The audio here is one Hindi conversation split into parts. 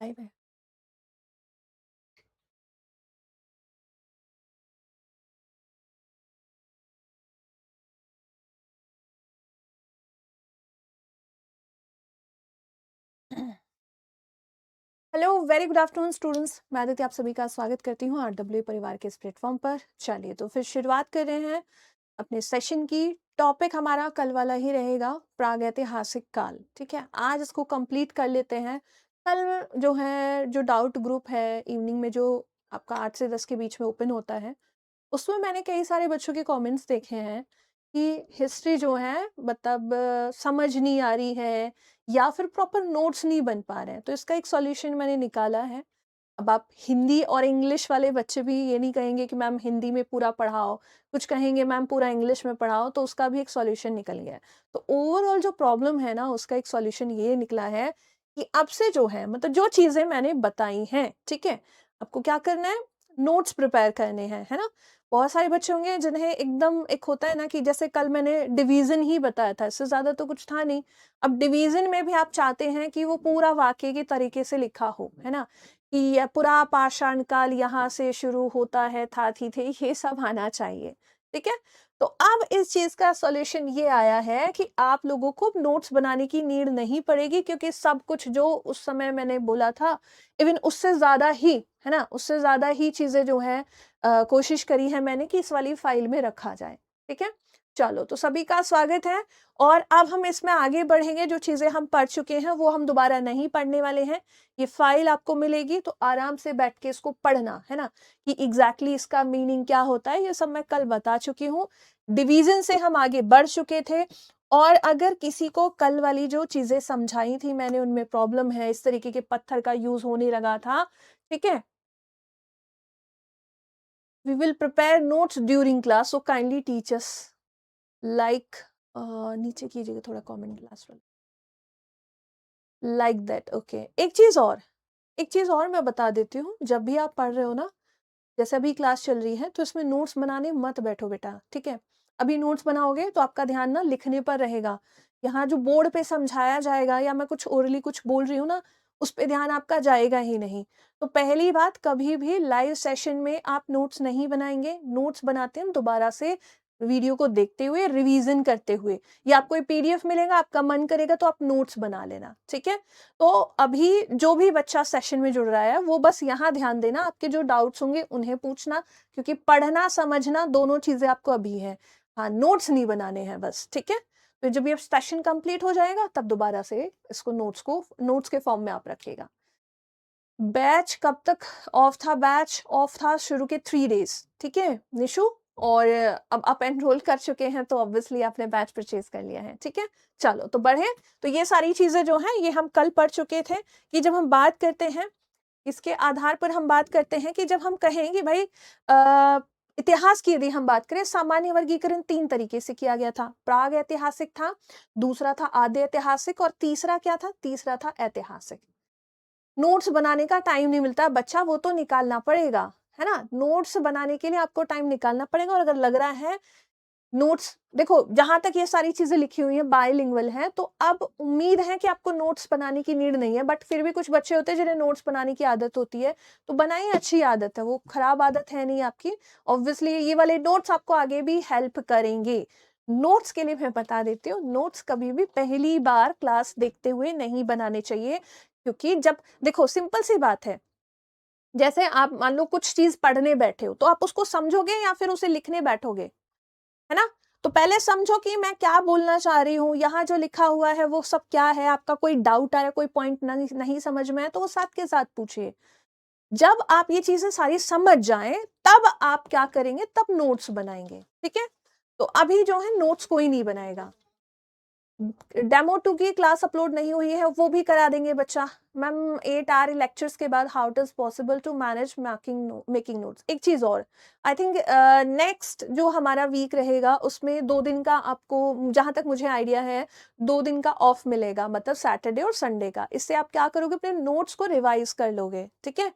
लाइव है। Hello, very good afternoon students. मैं अदिति आप सभी का स्वागत करती हूँ आरडब्ल्यू परिवार के इस प्लेटफॉर्म पर। चलिए तो फिर शुरुआत कर रहे हैं अपने सेशन की। टॉपिक हमारा कल वाला ही रहेगा, प्रागैतिहासिक काल। ठीक है, आज इसको कंप्लीट कर लेते हैं। कल जो है, जो डाउट ग्रुप है इवनिंग में जो आपका 8 से 10 के बीच में ओपन होता है, उसमें मैंने कई सारे बच्चों के कमेंट्स देखे हैं कि हिस्ट्री जो है मतलब समझ नहीं आ रही है या फिर प्रॉपर नोट्स नहीं बन पा रहे हैं। तो इसका एक सॉल्यूशन मैंने निकाला है। अब आप हिंदी और इंग्लिश वाले बच्चे भी ये नहीं कहेंगे कि मैम हिंदी में पूरा पढ़ाओ, कुछ कहेंगे मैम पूरा इंग्लिश में पढ़ाओ, तो उसका भी एक सॉल्यूशन निकल गया है। तो ओवरऑल जो प्रॉब्लम है ना, उसका एक सॉल्यूशन ये निकला है कि अब से जो है मतलब जो चीज़ें मैंने बताई हैं, ठीक है, आपको क्या करना है, नोट्स प्रिपेयर करने हैं, है ना? बहुत सारे बच्चे होंगे जिन्हें एकदम एक होता है ना कि जैसे कल मैंने डिवीज़न ही बताया था, इससे ज़्यादा तो कुछ था नहीं। अब डिवीज़न में भी आप चाहते हैं कि वो पूरा वाक्य के तरीके से लिखा हो, है ना? कि ये पुरा पाषाण काल यहाँ से शुरू होता है, था थी थे, ये सब आना चाहिए, ठीक है? तो अब इस चीज़ का सॉल्यूशन ये आया है कि आप लोगों को नोट्स बनाने की नीड नहीं पड़ेगी, क्योंकि सब कुछ जो उस समय मैंने बोला था, इवन उससे ज़्यादा ही, है ना? उससे ज़्यादा ही चीज़ें जो हैं कोशिश करी है मैंने कि इस वाली फाइल में रखा जाए, ठीक है? चलो, तो सभी का स्वागत है। और अब हम इसमें आगे बढ़ेंगे। जो चीज़ें हम पढ़ चुके हैं वो हम दोबारा नहीं पढ़ने वाले हैं। ये फाइल आपको मिलेगी तो आराम से बैठ के इसको पढ़ना, है ना? कि एग्जैक्टली इसका मीनिंग क्या होता है, ये सब मैं कल बता चुकी हूँ। डिवीजन से हम आगे बढ़ चुके थे। और अगर किसी को कल वाली जो चीजें समझाई थी मैंने उनमें प्रॉब्लम है, इस तरीके के पत्थर का यूज होने लगा था, ठीक है, we will prepare notes during class, so kindly teach us like नीचे कीजिएगा थोड़ा कमेंट लास्ट वाला, लाइक दैट। ओके, एक चीज और मैं बता देती हूँ। जब भी आप पढ़ रहे हो ना, जैसे अभी क्लास चल रही है, तो इसमें नोट्स बनाने मत बैठो बेटा, ठीक है? अभी नोट्स बनाओगे तो आपका ध्यान ना लिखने पर रहेगा। यहाँ जो बोर्ड पे समझाया जाएगा या मैं कुछ ओरली कुछ बोल रही हूँ ना, उस पे ध्यान आपका जाएगा ही नहीं। तो पहली बात, कभी भी लाइव सेशन में आप नोट्स नहीं बनाएंगे। नोट्स बनाते हैं हम दोबारा से वीडियो को देखते हुए, रिवीजन करते हुए, या आपको पीडीएफ मिलेगा, आपका मन करेगा तो आप नोट्स बना लेना, ठीक है? तो अभी जो भी बच्चा सेशन में जुड़ रहा है वो बस यहाँ ध्यान देना, आपके जो डाउट्स होंगे उन्हें पूछना, क्योंकि पढ़ना समझना दोनों चीजें आपको अभी है। हाँ, नोट्स नहीं बनाने हैं बस, ठीक है? तो जब ये सेशन कंप्लीट हो जाएगा तब दोबारा से इसको नोट्स के फॉर्म में आप रखिएगा। बैच कब तक ऑफ था? बैच ऑफ था शुरू के 3 डेज, ठीक है निशु? और अब आप एनरोल कर चुके हैं तो ऑब्वियसली आपने बैच परचेज कर लिया है, ठीक है? चलो तो बढ़े। तो ये सारी चीजें जो हैं ये हम कल पढ़ चुके थे कि जब हम बात करते हैं, इसके आधार पर हम बात करते हैं कि जब हम कहें कि भाई इतिहास की यदि हम बात करें, सामान्य वर्गीकरण 3 तरीके से किया गया था। प्राग ऐतिहासिक था, दूसरा था आद्य ऐतिहासिक, और तीसरा क्या था? तीसरा था ऐतिहासिक। नोट्स बनाने का टाइम नहीं मिलता बच्चा, वो तो निकालना पड़ेगा, है ना? नोट्स बनाने के लिए आपको टाइम निकालना पड़ेगा। और अगर लग रहा है नोट्स, देखो जहां तक ये सारी चीजें लिखी हुई हैं बायलिंगुअल है, तो अब उम्मीद है कि आपको नोट्स बनाने की नीड नहीं है। बट फिर भी कुछ बच्चे होते हैं जिन्हें नोट्स बनाने की आदत होती है, तो बनाइए, अच्छी आदत है, वो खराब आदत है नहीं आपकी। ऑब्वियसली ये वाले नोट्स आपको आगे भी हेल्प करेंगे। नोट्स के लिए मैं बता देती हूँ, नोट्स कभी भी पहली बार क्लास देखते हुए नहीं बनाने चाहिए। क्योंकि जब देखो, सिंपल सी बात है, जैसे आप मान लो कुछ चीज पढ़ने बैठे हो तो आप उसको समझोगे या फिर उसे लिखने बैठोगे, है ना? तो पहले समझो कि मैं क्या बोलना चाह रही हूँ, यहाँ जो लिखा हुआ है वो सब क्या है। आपका कोई डाउट आया, कोई पॉइंट नहीं समझ में है, तो वो साथ के साथ पूछिए। जब आप ये चीजें सारी समझ जाएं तब आप क्या करेंगे, तब नोट्स बनाएंगे, ठीक है? तो अभी जो है नोट्स कोई नहीं बनाएगा। डेमो 2 की क्लास अपलोड नहीं हुई है, वो भी करा देंगे बच्चा। मैम 8 आवर लेक्चर्स के बाद how it is possible to manage making notes. एक चीज और, आई थिंक नेक्स्ट जो हमारा वीक रहेगा उसमें 2 दिन का आपको, जहां तक मुझे आइडिया है, 2 दिन का ऑफ मिलेगा, मतलब सैटरडे और संडे का। इससे आप क्या करोगे, अपने नोट्स को रिवाइज कर लोगे, ठीक है?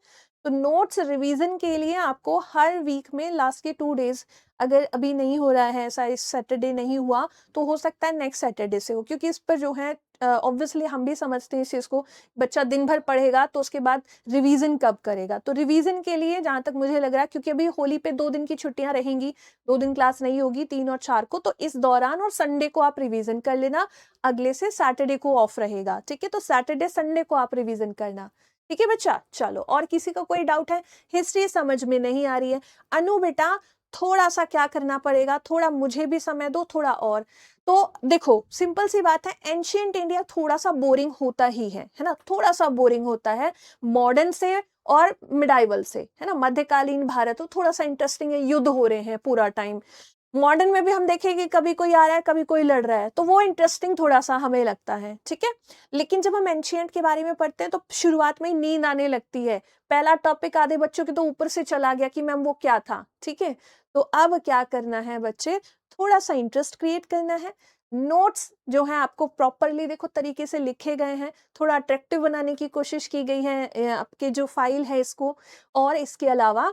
तो नोट्स रिवीजन के लिए आपको हर वीक में लास्ट के 2 डेज, अगर अभी नहीं हो रहा है ऐसा, इस सैटरडे नहीं हुआ तो हो सकता है नेक्स्ट सैटरडे से हो, क्योंकि इस पर जो है ऑब्वियसली हम भी समझते हैं इस चीज़ को, बच्चा दिन भर पढ़ेगा तो उसके बाद रिवीजन कब करेगा। तो रिवीजन के लिए जहाँ तक मुझे लग रहा है, क्योंकि अभी होली पे 2 दिन की छुट्टियाँ रहेंगी, 2 दिन क्लास नहीं होगी, 3 और 4 को, तो इस दौरान और संडे को आप रिवीजन कर लेना, अगले से सैटरडे को ऑफ रहेगा, ठीक है। तो सैटरडे संडे को आप रिवीजन करना, ठीक है बच्चा। चलो, और किसी का कोई डाउट है? हिस्ट्री समझ में नहीं आ रही है? अनु बेटा थोड़ा सा क्या करना पड़ेगा, थोड़ा मुझे भी समय दो, थोड़ा और। तो देखो सिंपल सी बात है, एंशियंट इंडिया थोड़ा सा बोरिंग होता ही है ना, थोड़ा सा बोरिंग होता है मॉडर्न से और मिडाइवल से, है ना। मध्यकालीन भारत तो थोड़ा सा इंटरेस्टिंग है, युद्ध हो रहे हैं पूरा टाइम। मॉडर्न में भी हम देखें कि कभी कोई आ रहा है, कभी कोई लड़ रहा है, तो वो इंटरेस्टिंग थोड़ा सा हमें लगता है, ठीक है। लेकिन जब हम एंशियंट के बारे में पढ़ते हैं तो शुरुआत में ही नींद आने लगती है। पहला टॉपिक आधे बच्चों के तो ऊपर से चला गया कि मैम वो क्या था, ठीक है। तो अब क्या करना है बच्चे, थोड़ा सा इंटरेस्ट क्रिएट करना है। नोट्स जो है आपको प्रॉपरली देखो तरीके से लिखे गए हैं, थोड़ा अट्रैक्टिव बनाने की कोशिश की गई है आपके जो फाइल है इसको। और इसके अलावा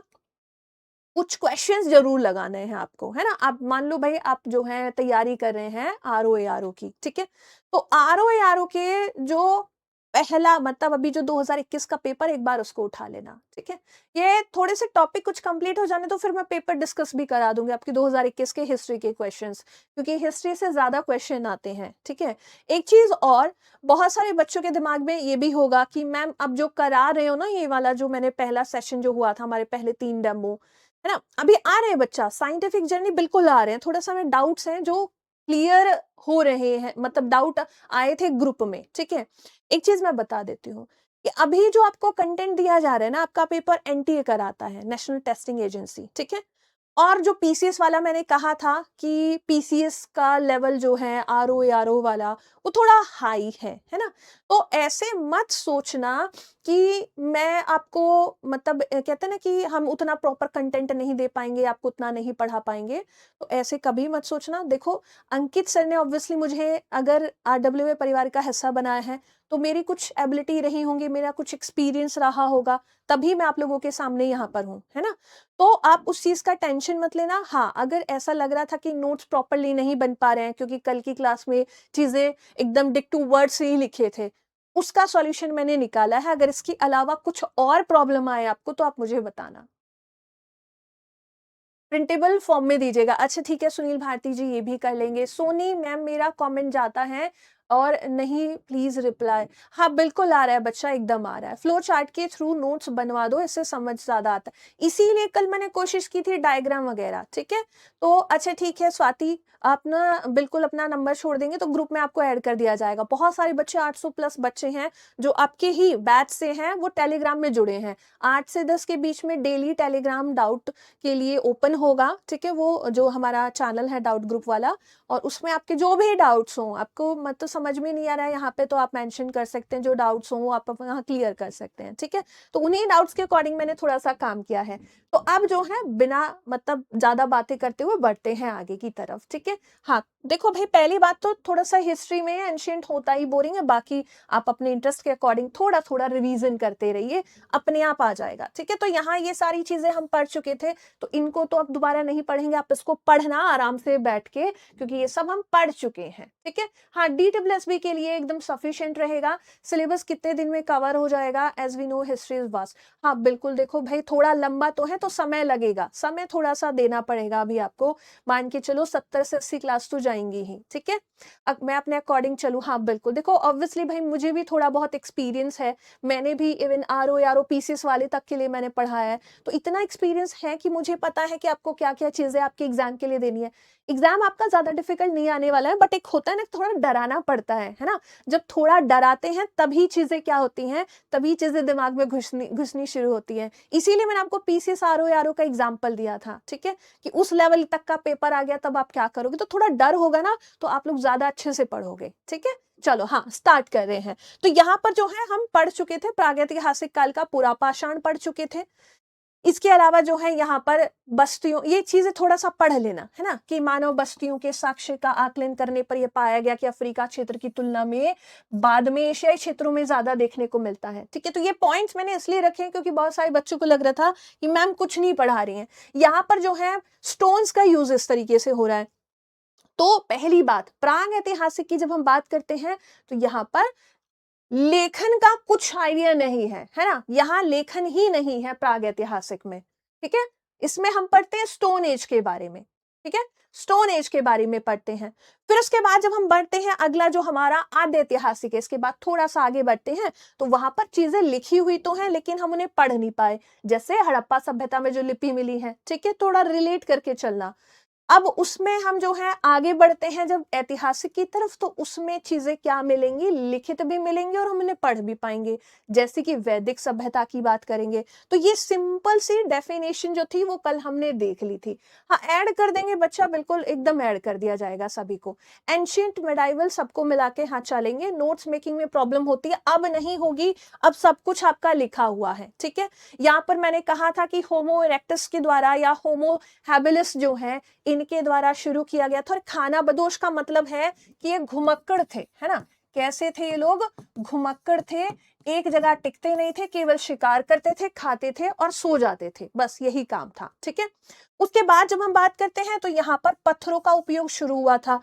कुछ क्वेश्चंस जरूर लगाने हैं आपको, है ना। आप मान लो भाई आप जो है तैयारी कर रहे हैं आरओ की, ठीक है। तो आरओ के जो पहला मतलब अभी जो 2021 का पेपर, एक बार उसको उठा लेना, ठीक है। ये थोड़े से टॉपिक कुछ कंप्लीट हो जाने तो फिर मैं पेपर डिस्कस भी करा दूंगी आपके 2021 के हिस्ट्री के क्वेश्चंस, क्योंकि हिस्ट्री से ज्यादा क्वेश्चन आते हैं, ठीक है। एक चीज और, बहुत सारे बच्चों के दिमाग में ये भी होगा कि मैम अब जो करा रहे हो ना, ये वाला जो मैंने पहला सेशन जो हुआ था, हमारे पहले 3 डेमो, है ना, अभी आ रहे हैं बच्चा, साइंटिफिक जर्नी बिल्कुल आ रहे हैं, थोड़ा सा में डाउट्स हैं जो क्लियर हो रहे हैं, मतलब डाउट आए थे ग्रुप में, ठीक है। एक चीज मैं बता देती हूँ कि अभी जो आपको कंटेंट दिया जा रहा है ना, आपका पेपर एनटीए कराता है, नेशनल टेस्टिंग एजेंसी, ठीक है। और जो पीसीएस वाला मैंने कहा था कि पीसीएस का लेवल जो है आरओ वाला वो थोड़ा हाई है ना। तो ऐसे मत सोचना कि मैं आपको मतलब कहते हैं ना कि हम उतना प्रॉपर कंटेंट नहीं दे पाएंगे, आपको उतना नहीं पढ़ा पाएंगे, तो ऐसे कभी मत सोचना। देखो अंकित सर ने ऑब्वियसली मुझे अगर आरडब्ल्यूए परिवार का हिस्सा बनाया है तो मेरी कुछ एबिलिटी रही होंगी, मेरा कुछ एक्सपीरियंस रहा होगा, तभी मैं आप लोगों के सामने यहाँ पर हूँ, है ना। तो आप उस चीज का टेंशन मत लेना। हाँ, अगर ऐसा लग रहा था कि नोट्स प्रॉपरली नहीं बन पा रहे हैं क्योंकि कल की क्लास में चीजें एकदम डिक टू वर्ड से ही लिखे थे, उसका सॉल्यूशन मैंने निकाला है। अगर इसके अलावा कुछ और प्रॉब्लम आए आपको तो आप मुझे बताना, प्रिंटेबल फॉर्म में दीजिएगा। अच्छा ठीक है सुनील भारती जी, ये भी कर लेंगे। सोनी मैम मेरा कमेंट जाता है और नहीं प्लीज रिप्लाई। हाँ बिल्कुल आ रहा है बच्चा, एकदम आ रहा है। फ्लो चार्ट के थ्रू नोट्स बनवा दो, इससे समझ ज्यादा आता है, इसीलिए कल मैंने कोशिश की थी डायग्राम वगैरह, ठीक है। तो अच्छा ठीक है स्वाति, आप ना बिल्कुल अपना नंबर छोड़ देंगे तो ग्रुप में आपको ऐड कर दिया जाएगा। बहुत सारे बच्चे 800 प्लस बच्चे हैं जो आपके ही बैच से हैं, वो टेलीग्राम में जुड़े हैं। 8 से 10 के बीच में डेली टेलीग्राम डाउट के लिए ओपन होगा, ठीक है। वो जो हमारा चैनल है डाउट ग्रुप वाला, और उसमें आपके जो भी डाउट्स हों, आपको मतलब समझ में नहीं आ रहा है यहाँ पे तो आप मेंशन कर सकते हैं, जो डाउट्स हों वो आप वहाँ क्लियर कर सकते हैं, ठीक है। तो उन्हीं डाउट्स के अकॉर्डिंग मैंने थोड़ा सा काम किया है। तो अब जो है बिना मतलब ज्यादा बातें करते हुए बढ़ते हैं आगे की तरफ, ठीक है। हाँ देखो भाई, पहली बात तो थोड़ा सा हिस्ट्री में एंशियंट होता ही बोरिंग है, बाकी आप अपने इंटरेस्ट के अकॉर्डिंग थोड़ा थोड़ा रिवीजन करते रहिए, अपने आप आ जाएगा, ठीक है। तो यहाँ ये सारी चीजें हम पढ़ चुके थे, तो इनको तो अब दोबारा नहीं पढ़ेंगे, आप इसको पढ़ना आराम से बैठ के, क्योंकि ये सब हम पढ़ चुके हैं, ठीक है। हाँ DSSB के लिए एकदम सफिशिएंट रहेगा। सिलेबस कितने दिन में कवर हो जाएगा? As we know history is vast. हाँ बिल्कुल, देखो भाई थोड़ा लंबा तो है तो समय लगेगा, समय थोड़ा सा देना पड़ेगा अभी आपको। मान के चलो 70 से 80 क्लास तो जाएंगी ही, ठीक है। अब मैं अपने अकॉर्डिंग चलूँ, हाँ बिल्कुल, देखो ऑब्वियसली भाई मुझे भी थोड़ा बहुत एक्सपीरियंस है, मैंने भी इवन आरओ पीसीएस वाले तक के लिए मैंने पढ़ाया है, तो इतना एक्सपीरियंस है कि मुझे पता है कि आपको क्या क्या चीजें आपके एग्जाम के लिए देनी है। एग्जाम आपका ज्यादा डिफिकल्ट नहीं आने वाला है, बट एक होता है ना थोड़ा डराना पड़ता है ना। जब थोड़ा डराते हैं तभी चीजें क्या होती हैं, तभी चीजें दिमाग में घुसनी शुरू होती है। इसीलिए मैंने आपको पीसीएस आरओ का एग्जाम्पल दिया था, ठीक है, कि उस लेवल तक का पेपर आ गया तब आप क्या करोगे। तो थोड़ा डर होगा ना तो आप लोग ज्यादा अच्छे से पढ़ोगे, ठीक है। चलो हाँ स्टार्ट कर रहे हैं। तो यहाँ पर जो है हम पढ़ चुके थे प्रागैतिहासिक काल का पूरा पाषाण पढ़ चुके थे। इसके अलावा जो है यहाँ पर बस्तियों, ये चीजें थोड़ा सा पढ़ लेना, है ना, कि मानव बस्तियों के साक्ष्य का आकलन करने पर यह पाया गया कि अफ्रीका क्षेत्र की तुलना में बाद में एशियाई क्षेत्रों में ज्यादा देखने को मिलता है, ठीक है। तो ये पॉइंट्स मैंने इसलिए रखे हैं क्योंकि बहुत सारे बच्चों को लग रहा था कि मैम कुछ नहीं पढ़ा रही हैं। यहाँ पर जो है स्टोन्स का यूज इस तरीके से हो रहा है, तो पहली बात, प्राग ऐतिहासिक की जब हम बात करते हैं तो यहाँ पर लेखन का कुछ आइडिया नहीं है ना, यहाँ लेखन ही नहीं है प्राग ऐतिहासिक में, ठीक है। इसमें हम पढ़ते हैं स्टोन एज के बारे में, ठीक है, स्टोन एज के बारे में पढ़ते हैं। फिर उसके बाद जब हम बढ़ते हैं अगला जो हमारा आद्य ऐतिहासिक है, इसके बाद थोड़ा सा आगे बढ़ते हैं तो वहां पर चीजें लिखी हुई तो हैं लेकिन हम उन्हें पढ़ नहीं पाए, जैसे हड़प्पा सभ्यता में जो लिपि मिली है, ठीक है, थोड़ा रिलेट करके चलना। अब उसमें हम जो है आगे बढ़ते हैं जब ऐतिहासिक की तरफ, तो उसमें चीजें क्या मिलेंगी, लिखित भी मिलेंगी और हम उन्हें पढ़ भी पाएंगे, जैसे कि वैदिक सभ्यता की बात करेंगे। तो ये सिंपल सी डेफिनेशन जो थी वो कल हमने देख ली थी। हाँ, ऐड कर देंगे बच्चा, बिल्कुल एकदम ऐड कर दिया जाएगा सभी को। एंशियंट मेडाइवल सबको मिला के हाँ चलेंगे, नोट्स मेकिंग में प्रॉब्लम होती है, अब नहीं होगी, अब सब कुछ आपका लिखा हुआ है, ठीक है। यहाँ पर मैंने कहा था कि होमो इरेक्टस के द्वारा या होमो हैबिलिस जो है इनके द्वारा शुरू किया गया था। और खाना बदोश का मतलब है कि ये घुमक्कड़ थे, है ना। कैसे थे ये लोग, घुमक्कड़ थे, एक जगह टिकते नहीं थे, केवल शिकार करते थे, खाते थे और सो जाते थे, बस यही काम था, ठीक है। उसके बाद जब हम बात करते हैं तो यहाँ पर पत्थरों का उपयोग शुरू हुआ था।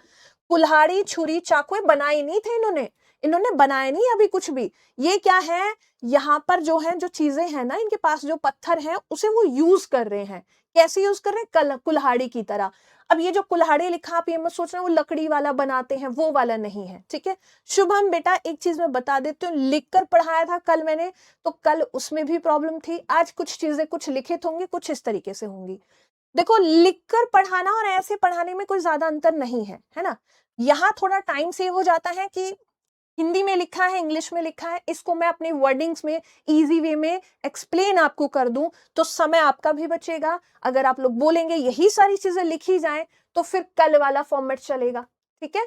कुल्हाड़ी, छुरी, चाकू बनाई नहीं थे इन्होंने, इन्होंने बनाया नहीं अभी कुछ भी। ये क्या है, यहाँ पर जो है जो चीजें हैं ना, इनके पास जो पत्थर है उसे वो यूज कर रहे हैं। कैसे यूज कर रहे हैं, कुल्हाड़ी की तरह। अब ये जो कुल्हाड़ी लिखा, आप ये मत सोचना वो लकड़ी वाला बनाते हैं, वो वाला नहीं है, ठीक है। शुभम बेटा एक चीज मैं बता देती हूँ, लिख कर पढ़ाया था कल मैंने, तो कल उसमें भी प्रॉब्लम थी, आज कुछ चीजें कुछ लिखित होंगी, कुछ इस तरीके से होंगी। देखो, लिखकर पढ़ाना और ऐसे पढ़ाने में कोई ज्यादा अंतर नहीं है ना। यहाँ थोड़ा टाइम सेव हो जाता है कि हिंदी में लिखा है, इंग्लिश में लिखा है, इसको मैं अपने वर्डिंग्स में इजी वे में एक्सप्लेन आपको कर दूं तो समय आपका भी बचेगा। अगर आप लोग बोलेंगे यही सारी चीजें लिखी जाएं तो फिर कल वाला फॉर्मेट चलेगा, ठीक है।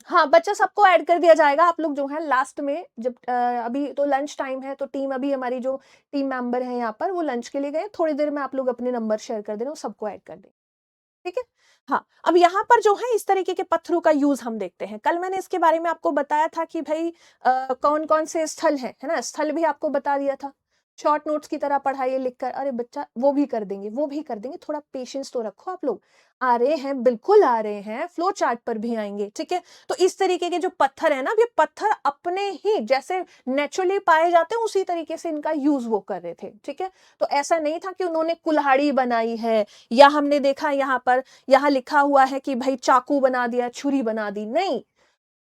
हाँ, बच्चा सबको ऐड कर दिया जाएगा। आप लोग जो है लास्ट में जब अभी तो लंच टाइम है, तो टीम अभी हमारी जो टीम मेंबर है यहाँ पर वो लंच के लिए गए, थोड़ी देर में आप लोग अपने नंबर शेयर कर देना, सबको ऐड कर दें, ठीक है। हाँ, अब यहाँ पर जो है इस तरीके के पत्थरों का यूज हम देखते हैं। कल मैंने इसके बारे में आपको बताया था कि भाई कौन कौन से स्थल है ना, स्थल भी आपको बता दिया था। शॉर्ट नोट्स की तरह पढ़ाइए लिखकर, अरे बच्चा वो भी कर देंगे, वो भी कर देंगे, थोड़ा पेशेंस तो रखो आप लोग। आ रहे हैं, बिल्कुल आ रहे हैं, फ्लो चार्ट पर भी आएंगे, ठीक है। तो इस तरीके के जो पत्थर है ना, ये पत्थर अपने ही जैसे नेचुरली पाए जाते हैं उसी तरीके से इनका यूज वो कर रहे थे, ठीक है। तो ऐसा नहीं था कि उन्होंने कुल्हाड़ी बनाई है, या हमने देखा यहाँ पर यहाँ लिखा हुआ है कि भाई चाकू बना दिया, छुरी बना दी, नहीं।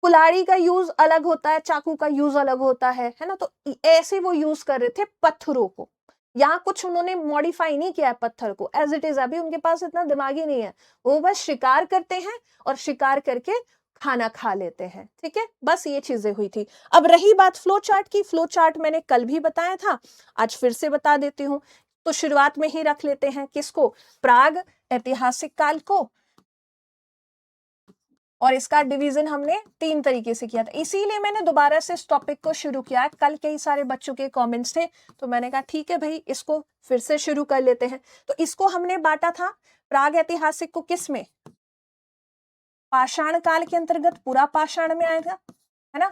कुल्हाड़ी का यूज अलग होता है, चाकू का यूज अलग होता है ना। तो ऐसे वो यूज कर रहे थे पत्थरों को, यहाँ कुछ उन्होंने मॉडिफाई नहीं किया है पत्थर को, एज इट इज। अभी उनके पास इतना दिमाग ही नहीं है, वो बस शिकार करते हैं और शिकार करके खाना खा लेते हैं, ठीक है। बस ये चीजें हुई थी। अब रही बात फ्लो चार्ट की, फ्लो चार्ट मैंने कल भी बताया था, आज फिर से बता देती हूँ। तो शुरुआत में ही रख लेते हैं किसको, प्राग ऐतिहासिक काल को, और इसका डिवीजन हमने 3 तरीके से किया था, इसीलिए मैंने दोबारा से इस टॉपिक को शुरू किया है। कल कई सारे बच्चों के कमेंट्स थे, तो मैंने कहा ठीक है भाई, इसको फिर से शुरू कर लेते हैं। तो इसको हमने बांटा था प्राग ऐतिहासिक को किस में, पाषाण काल के अंतर्गत, पूरा पाषाण में आएगा, है ना,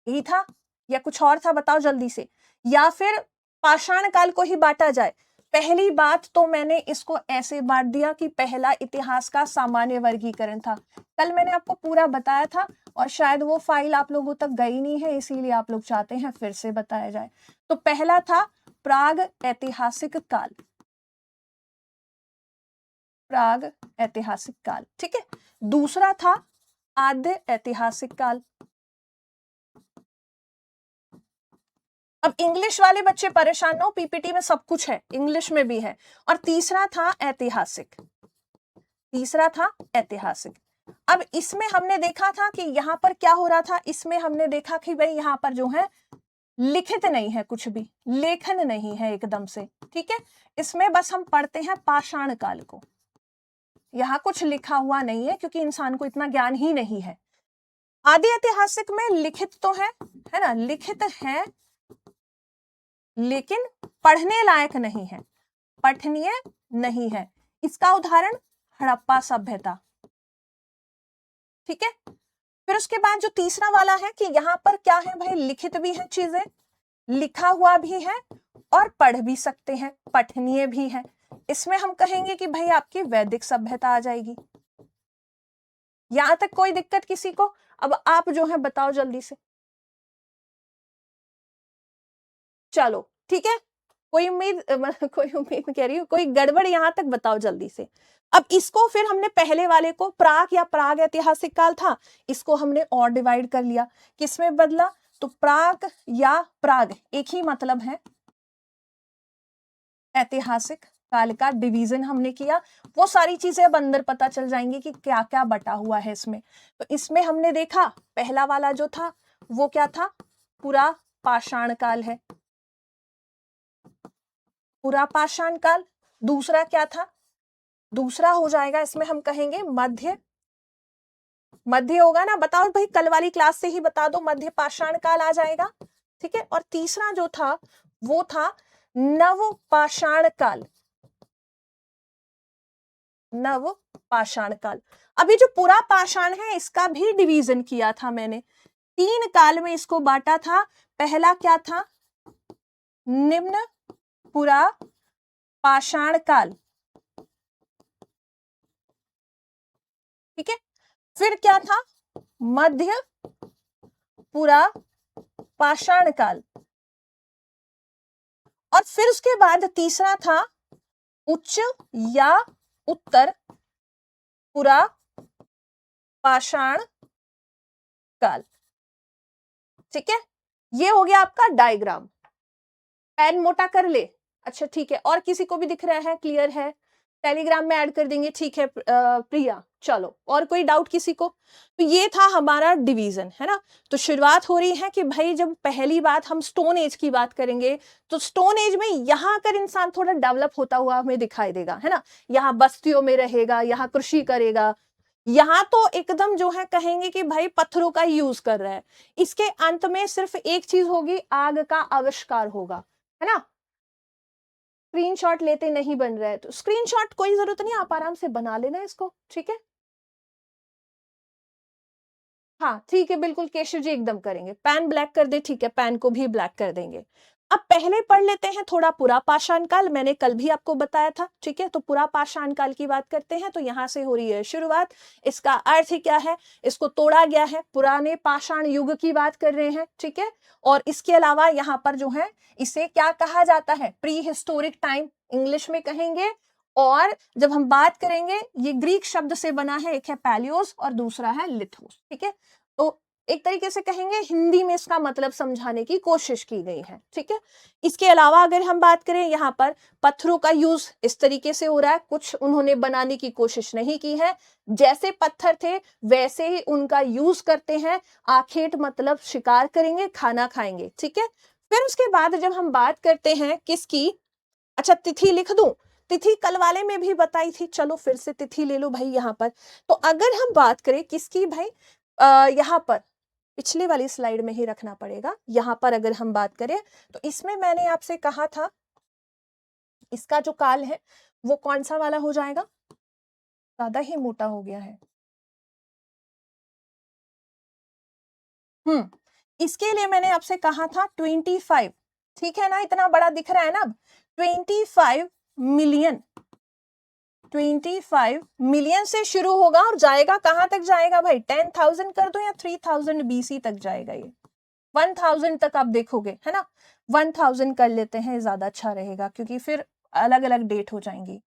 यही था या कुछ और था, बताओ जल्दी से। या फिर पाषाण काल को ही बांटा जाए। पहली बात तो मैंने इसको ऐसे बांट दिया कि पहला इतिहास का सामान्य वर्गीकरण था, कल मैंने आपको पूरा बताया था, और शायद वो फाइल आप लोगों तक गई नहीं है, इसीलिए आप लोग चाहते हैं फिर से बताया जाए। तो पहला था प्राग ऐतिहासिक काल, प्राग ऐतिहासिक काल, ठीक है। दूसरा था आद्य ऐतिहासिक काल। अब इंग्लिश वाले बच्चे परेशान हो, पीपीटी में सब कुछ है, इंग्लिश में भी है। और तीसरा था ऐतिहासिक, तीसरा था ऐतिहासिक। अब इसमें हमने देखा था कि यहाँ पर क्या हो रहा था, इसमें हमने देखा कि भाई यहाँ पर जो है लिखित नहीं है, कुछ भी लेखन नहीं है एकदम से, ठीक है। इसमें बस हम पढ़ते हैं पाषाण काल को, यहाँ कुछ लिखा हुआ नहीं है क्योंकि इंसान को इतना ज्ञान ही नहीं है। आदि ऐतिहासिक में लिखित तो है ना, लिखित है लेकिन पढ़ने लायक नहीं है, पठनीय नहीं है। इसका उदाहरण हड़प्पा सभ्यता, ठीक है। फिर उसके बाद जो तीसरा वाला है कि यहाँ पर क्या है भाई, लिखित भी है चीजें, लिखा हुआ भी है और पढ़ भी सकते हैं, पठनीय भी है। इसमें हम कहेंगे कि भाई आपकी वैदिक सभ्यता आ जाएगी, यहां तक कोई दिक्कत किसी को? अब आप जो है बताओ जल्दी से, चलो ठीक है, कोई उम्मीद कोई उम्मीद कह रही हूँ, कोई गड़बड़ यहां तक बताओ जल्दी से। अब इसको फिर हमने पहले वाले को प्राक या प्राग ऐतिहासिक काल था, इसको हमने और डिवाइड कर लिया, किसमें बदला? तो प्राक या प्राग एक ही मतलब है, ऐतिहासिक काल का डिवीजन हमने किया। वो सारी चीजें अब अंदर पता चल जाएंगी कि क्या क्या बटा हुआ है इसमें। तो इसमें हमने देखा पहला वाला जो था वो क्या था? पूरा पाषाण काल है, पूरा पाषाण काल। दूसरा क्या था? दूसरा हो जाएगा इसमें हम कहेंगे मध्य, मध्य होगा ना, बताओ भाई, कल वाली क्लास से ही बता दो, मध्य पाषाण काल आ जाएगा, ठीक है। और तीसरा जो था वो था नव पाषाण काल, नव पाषाण काल। अभी जो पूरा पाषाण है इसका भी डिवीजन किया था मैंने, 3 काल में इसको बांटा था। पहला क्या था? निम्न पुरा पाषाण काल, ठीक है। फिर क्या था? मध्य पुरा पाषाण काल। और फिर उसके बाद तीसरा था उच्च या उत्तर पुरा पाषाण काल, ठीक है। ये हो गया आपका डायग्राम। पेन मोटा कर ले, अच्छा ठीक है। और किसी को भी दिख रहा है? क्लियर है? टेलीग्राम में ऐड कर देंगे, ठीक है प्रिया। चलो, और कोई डाउट किसी को? तो ये था हमारा डिवीजन, है ना। तो शुरुआत हो रही है कि भाई जब पहली बात हम स्टोन एज की बात करेंगे, तो स्टोन एज में यहाँ आकर इंसान थोड़ा डेवलप होता हुआ हमें दिखाई देगा, है ना। यहाँ बस्तियों में रहेगा, यहाँ कृषि करेगा, यहाँ तो एकदम जो है कहेंगे कि भाई पत्थरों का यूज कर रहा है। इसके अंत में सिर्फ एक चीज होगी, आग का आविष्कार होगा, है ना। स्क्रीनशॉट लेते नहीं बन रहा है तो स्क्रीनशॉट कोई जरूरत नहीं, आप आराम से बना लेना इसको, ठीक है। हाँ ठीक है, बिल्कुल केशव जी एकदम करेंगे। पैन ब्लैक कर दे, ठीक है, पैन को भी ब्लैक कर देंगे। अब पहले पढ़ लेते हैं थोड़ा पुरा पाषाण काल, मैंने कल भी आपको बताया था, ठीक है। तो पुरा पाषाण काल की बात करते हैं, तो यहां से हो रही है शुरुआत। इसका अर्थ क्या है? इसको तोड़ा गया है, पुराने पाषाण युग की बात कर रहे हैं, ठीक है। और इसके अलावा यहाँ पर जो है इसे क्या कहा जाता है? प्री हिस्टोरिक टाइम इंग्लिश में कहेंगे। और जब हम बात करेंगे, ये ग्रीक शब्द से बना है, एक है पैलियोस और दूसरा है लिथोस, ठीक है। तो एक तरीके से कहेंगे हिंदी में इसका मतलब समझाने की कोशिश की गई है, ठीक है। इसके अलावा अगर हम बात करें, यहाँ पर पत्थरों का यूज इस तरीके से हो रहा है, कुछ उन्होंने बनाने की कोशिश नहीं की है, जैसे पत्थर थे वैसे ही उनका यूज करते हैं। आखेट मतलब शिकार करेंगे, खाना खाएंगे, ठीक है। फिर उसके बाद जब हम बात करते हैं किसकी, अच्छा तिथि लिख दूं, तिथि कल वाले में भी बताई थी, चलो फिर से तिथि ले लो भाई यहाँ पर। तो अगर हम बात करें किसकी भाई, यहाँ पर पिछली वाली स्लाइड में ही रखना पड़ेगा। यहाँ पर अगर हम बात करें तो इसमें मैंने आपसे कहा था इसका जो काल है वो कौन सा वाला हो जाएगा? ज्यादा ही मोटा हो गया है। इसके लिए मैंने आपसे कहा था 25, ठीक है ना, इतना बड़ा दिख रहा है ना। अब 25 मिलियन, 25 मिलियन से शुरू होगा और जाएगा कहां तक जाएगा भाई? 10,000 कर दो या 3000 BC तक जाएगा ये, 1000 तक आप देखोगे, है ना। 1000 कर लेते हैं, ज्यादा अच्छा रहेगा क्योंकि फिर अलग अलग डेट हो जाएंगी।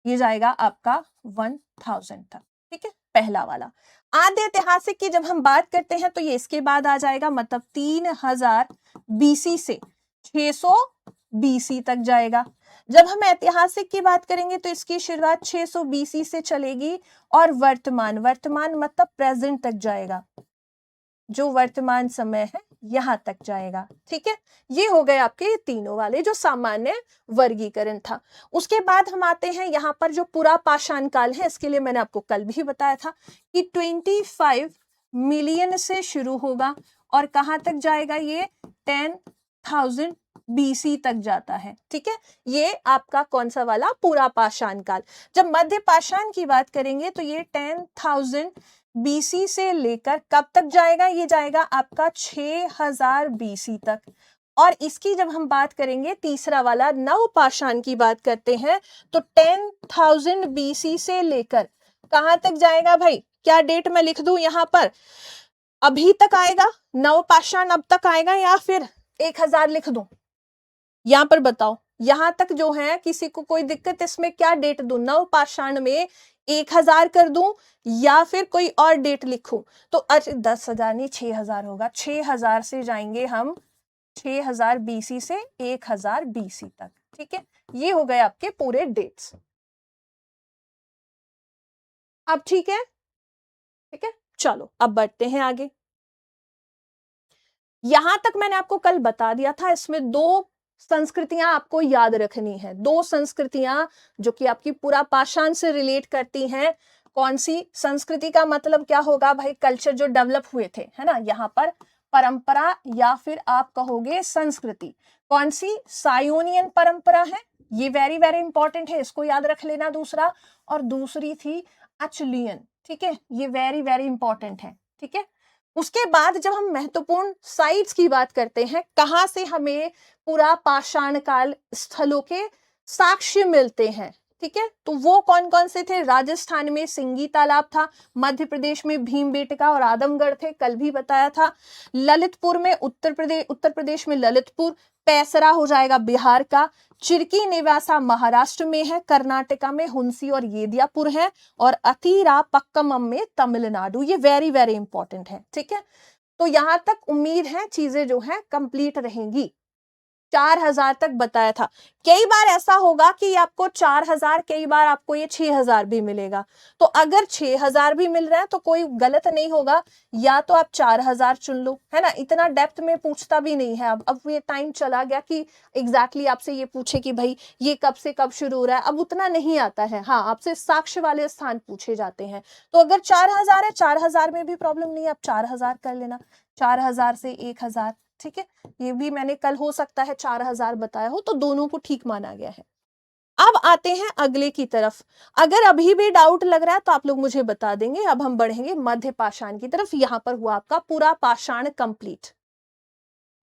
ये जाएगा आपका 1000 तक, ठीक है, पहला वाला। आद्य ऐतिहासिक की जब हम बात करते हैं तो ये इसके बाद आ जाएगा, मतलब 3000 BC से 600 BC तक जाएगा। जब हम ऐतिहासिक की बात करेंगे तो इसकी शुरुआत 600 BC से चलेगी और वर्तमान, वर्तमान मतलब प्रेजेंट तक जाएगा, जो वर्तमान समय है यहां तक जाएगा, ठीक है। ये हो गए आपके तीनों वाले जो सामान्य वर्गीकरण था। उसके बाद हम आते हैं यहाँ पर जो पूरा पाषाण काल है, इसके लिए मैंने आपको कल भी बताया था कि 25 मिलियन से शुरू होगा और कहां तक जाएगा? ये 10,000 BC तक जाता है, ठीक है। ये आपका कौन सा वाला? पूरा पाषाण काल। जब मध्य पाषाण की बात करेंगे तो ये 10,000 BC से लेकर कब तक जाएगा? ये जाएगा आपका 6000 BC तक। और इसकी जब हम बात करेंगे तीसरा वाला नव पाषाण की बात करते हैं तो 10,000 BC से लेकर कहां तक जाएगा भाई? क्या डेट मैं लिख दूं यहाँ पर? अभी तक आएगा, नवपाषाण अब तक आएगा, या फिर 1000 लिख दूं? यहां पर बताओ, यहां तक जो है किसी को कोई दिक्कत? इसमें क्या डेट दूं? नवपाषाण में 1000 कर दूं या फिर कोई और डेट लिखूं? तो अच्छा 10,000 नहीं, 6,000 होगा। 6,000 से जाएंगे हम 6000 बीसी से 1000 बीसी तक। ठीक है, ये हो गए आपके पूरे डेट्स। अब ठीक है, ठीक है, चलो अब बढ़ते हैं आगे। यहां तक मैंने आपको कल बता दिया था, इसमें दो संस्कृतियां आपको याद रखनी है, दो संस्कृतियां जो कि आपकी पूरा पाषाण से रिलेट करती हैं। कौन सी संस्कृति का मतलब क्या होगा भाई? कल्चर जो डेवलप हुए थे, है ना। यहाँ पर परंपरा या फिर आप कहोगे संस्कृति। कौन सी? सायोनियन परंपरा है, ये वेरी वेरी इंपॉर्टेंट है, इसको याद रख लेना। दूसरा, और दूसरी थी अचलियन। ठीक है, ये वेरी वेरी इंपॉर्टेंट है। ठीक है, उसके बाद जब हम महत्वपूर्ण साइट्स की बात करते हैं, कहां से हमें पूरा पाषाण काल स्थलों के साक्ष्य मिलते हैं, ठीक है, तो वो कौन कौन से थे? राजस्थान में सिंगी तालाब था, मध्य प्रदेश में भीमबेटका और आदमगढ़ थे, कल भी बताया था। ललितपुर में उत्तर प्रदेश में ललितपुर, पैसरा हो जाएगा बिहार का, चिरकी निवासा महाराष्ट्र में है, कर्नाटका में हुंसी और येदियापुर है, और अतीरा पक्कमम में तमिलनाडु। ये वेरी वेरी इंपॉर्टेंट है। ठीक है, तो यहां तक उम्मीद है चीजें जो है कंप्लीट रहेंगी। 4000 तक बताया था। कई बार ऐसा होगा कि आपको 4000, कई बार आपको ये 6000 भी मिलेगा। तो अगर 6000 भी मिल रहा है तो कोई गलत नहीं होगा, या तो आप 4000 चुन लो, है ना। इतना डेप्थ में पूछता भी नहीं है। अब ये टाइम चला गया कि एग्जैक्टली आपसे ये पूछे कि भाई ये कब से कब शुरू हो रहा है, अब उतना नहीं आता है। हाँ, आपसे साक्ष्य वाले स्थान पूछे जाते हैं। तो अगर 4000 है, 4000 में भी प्रॉब्लम नहीं है, आप 4000 कर लेना, 4000 से 1000। ठीक है, ये भी मैंने कल हो सकता है 4000 बताया हो, तो दोनों को ठीक माना गया है। अब आते हैं अगले की तरफ। अगर अभी भी डाउट लग रहा है तो आप लोग मुझे बता देंगे। अब हम बढ़ेंगे मध्य पाषाण की तरफ। यहां पर हुआ आपका पूरा पाषाण कंप्लीट।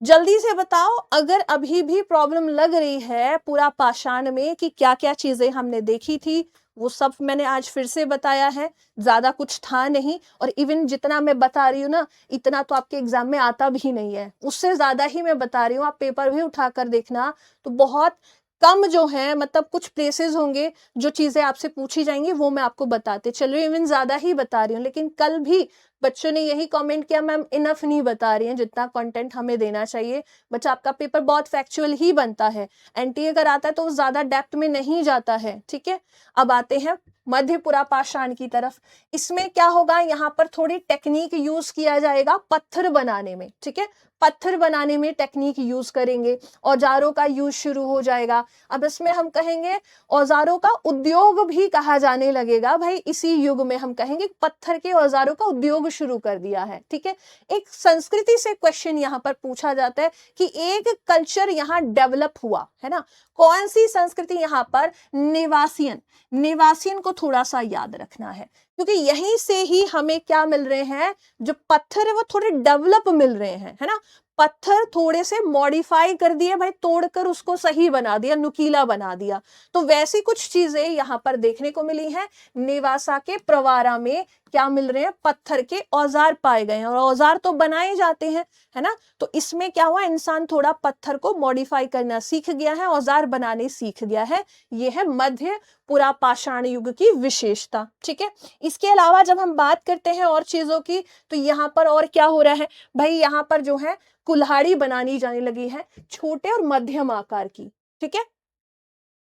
जल्दी से बताओ, अगर अभी भी प्रॉब्लम लग रही है पूरा पाषाण में कि क्या क्या चीजें हमने देखी थी, वो सब मैंने आज फिर से बताया है। ज्यादा कुछ था नहीं, और इवन जितना मैं बता रही हूँ ना, इतना तो आपके एग्जाम में आता भी नहीं है, उससे ज्यादा ही मैं बता रही हूँ। आप पेपर भी उठाकर देखना, तो बहुत कम जो है, मतलब कुछ प्लेसेस होंगे जो चीजें आपसे पूछी जाएंगी, वो मैं आपको बताते चल रही हूँ। इवन ज्यादा ही बता रही हूँ, लेकिन कल भी बच्चों ने यही कमेंट किया, मैम इनफ नहीं बता रही हैं जितना कंटेंट हमें देना चाहिए। बच्चा, आपका पेपर बहुत फैक्चुअल ही बनता है, एनटीए कराता है तो ज्यादा डेप्थ में नहीं जाता है। ठीक है, अब आते हैं मध्यपुरा पाषाण की तरफ। इसमें क्या होगा, यहाँ पर थोड़ी टेक्निक यूज किया जाएगा पत्थर बनाने में। ठीक है, पत्थर बनाने में टेक्निक यूज करेंगे, औजारों का यूज शुरू हो जाएगा। अब इसमें हम कहेंगे औजारों का उद्योग भी कहा जाने लगेगा। भाई इसी युग में हम कहेंगे पत्थर के औजारों का उद्योग शुरू कर दिया है। ठीक है, एक संस्कृति से क्वेश्चन यहाँ पर पूछा जाता है कि एक कल्चर यहाँ डेवलप हुआ है ना, कौन सी संस्कृति? यहाँ पर निवासियन। निवासियन को थोड़ा सा याद रखना है, क्योंकि यहीं से ही हमें क्या मिल रहे हैं, जो पत्थर है वो थोड़े डेवलप मिल रहे हैं, है ना। पत्थर थोड़े से मॉडिफाई कर दिए भाई, तोड़कर उसको सही बना दिया, नुकीला बना दिया। तो वैसी कुछ चीजें यहाँ पर देखने को मिली हैं। नेवासा के प्रवारा में क्या मिल रहे हैं? पत्थर के औजार पाए गए हैं, और औजार तो बनाए जाते हैं, है ना। तो इसमें क्या हुआ, इंसान थोड़ा पत्थर को मॉडिफाई करना सीख गया है, औजार बनाने सीख गया है। यह है मध्य पुरा पाषाण युग की विशेषता। ठीक है, इसके अलावा जब हम बात करते हैं और चीजों की, तो यहाँ पर और क्या हो रहा है भाई, यहाँ पर जो है कुल्हाड़ी बनानी जाने लगी है, छोटे और मध्यम आकार की। ठीक है,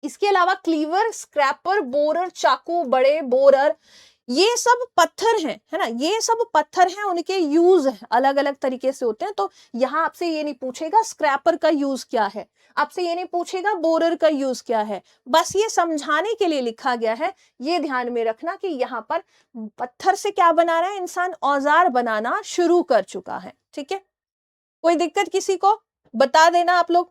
इसके अलावा क्लीवर, स्क्रैपर, बोरर, चाकू, बड़े बोरर, ये सब पत्थर हैं, है ना। ये सब पत्थर हैं, उनके यूज अलग अलग तरीके से होते हैं। तो यहाँ आपसे ये नहीं पूछेगा स्क्रैपर का यूज क्या है, आपसे ये नहीं पूछेगा बोरर का यूज क्या है, बस ये समझाने के लिए लिखा गया है। ये ध्यान में रखना कि यहाँ पर पत्थर से क्या बना रहा है इंसान, औजार बनाना शुरू कर चुका है। ठीक है, कोई दिक्कत किसी को? बता देना आप लोग।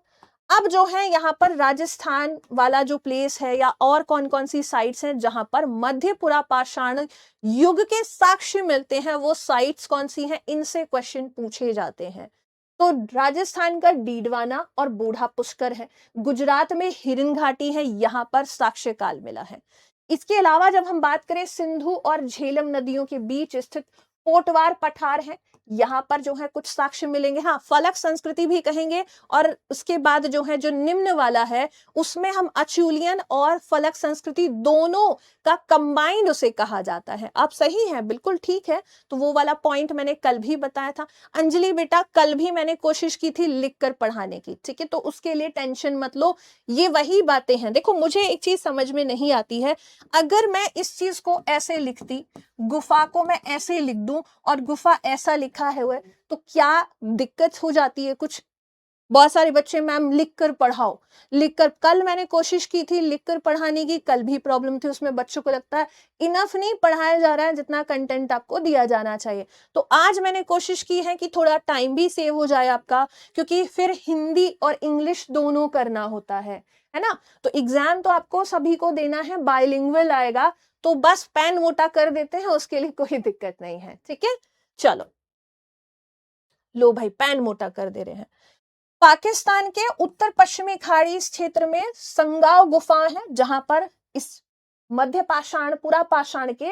अब जो है यहाँ पर राजस्थान वाला जो प्लेस है, या और कौन कौन सी साइट्स हैं जहां पर मध्यपुरा पाषाण युग के साक्ष्य मिलते हैं, वो साइट्स कौन सी हैं, इनसे क्वेश्चन पूछे जाते हैं। तो राजस्थान का डीडवाना और बूढ़ा पुष्कर है, गुजरात में हिरन घाटी है, यहाँ पर साक्ष्य काल मिला है। इसके अलावा जब हम बात करें सिंधु और झेलम नदियों के बीच स्थित कोटवार पठार है, यहाँ पर जो है कुछ साक्ष्य मिलेंगे। हाँ, फलक संस्कृति भी कहेंगे, और उसके बाद जो है जो निम्न वाला है उसमें हम अचूलियन और फलक संस्कृति दोनों का कंबाइंड उसे कहा जाता है। आप सही हैं, बिल्कुल ठीक है। तो वो वाला पॉइंट मैंने कल भी बताया था। अंजलि बेटा, कल भी मैंने कोशिश की थी लिखकर पढ़ाने की, ठीक है, तो उसके लिए टेंशन मत लो, ये वही बातें हैं। देखो, मुझे एक चीज समझ में नहीं आती है, अगर मैं इस चीज को ऐसे लिखती, गुफा को मैं ऐसे लिख दूं और गुफा ऐसा लिखा है हुआ, तो क्या दिक्कत हो जाती है कुछ? बहुत सारे बच्चे मैम लिखकर पढ़ाओ, लिखकर, कल मैंने कोशिश की थी लिखकर पढ़ाने की, कल भी प्रॉब्लम थी उसमें, बच्चों को लगता है इनफ नहीं पढ़ाया जा रहा है जितना कंटेंट आपको दिया जाना चाहिए। तो आज मैंने कोशिश की है कि थोड़ा टाइम भी सेव हो जाए आपका, क्योंकि फिर हिंदी और इंग्लिश दोनों करना होता है ना। तो एग्जाम तो आपको सभी को देना है, बाइलिंगुअल आएगा, तो बस पेन मोटा कर देते हैं, उसके लिए कोई दिक्कत नहीं है, ठीक है। चलो, लो भाई, पेन मोटा कर दे रहे हैं। पाकिस्तान के उत्तर पश्चिमी खाड़ी इस क्षेत्र में संगाव गुफा है, जहां पर इस मध्य पाषाण, पुरा पाषाण के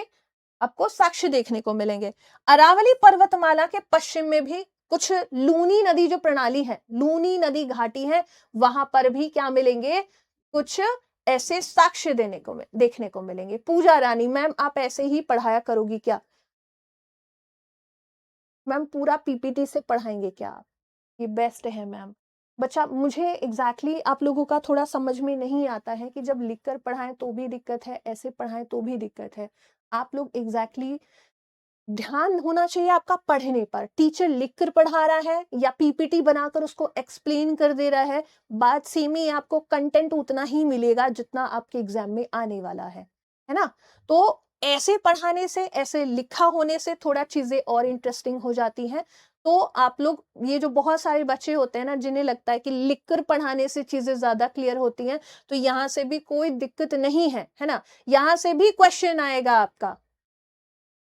आपको साक्ष्य देखने को मिलेंगे। अरावली पर्वतमाला के पश्चिम में भी कुछ लूनी नदी जो प्रणाली है, लूनी नदी घाटी है, वहां पर भी क्या मिलेंगे, कुछ ऐसे साक्ष्य देखने को मिलेंगे। पूजा रानी मैम, आप ऐसे ही पढ़ाया करोगी क्या? मैम पूरा पीपीटी से पढ़ाएंगे क्या आप? ये बेस्ट है मैम। बच्चा, मुझे एग्जैक्टली आप लोगों का थोड़ा समझ में नहीं आता है कि जब लिखकर पढ़ाएं तो भी दिक्कत है, ऐसे पढ़ाएं तो भी दिक्कत है। आप लोग एग्जैक्टली ध्यान होना चाहिए आपका पढ़ने पर। टीचर लिखकर पढ़ा रहा है या पीपीटी बनाकर उसको एक्सप्लेन कर दे रहा है, बात सेम ही, आपको कंटेंट उतना ही मिलेगा जितना आपके एग्जाम में आने वाला है ना। तो ऐसे पढ़ाने से, ऐसे लिखा होने से थोड़ा चीजें और इंटरेस्टिंग हो जाती हैं। तो आप लोग, ये जो बहुत सारे बच्चे होते हैं ना जिन्हें लगता है कि लिखकर पढ़ाने से चीजें ज्यादा क्लियर होती हैं, तो यहाँ से भी कोई दिक्कत नहीं है ना। यहाँ से भी क्वेश्चन आएगा आपका,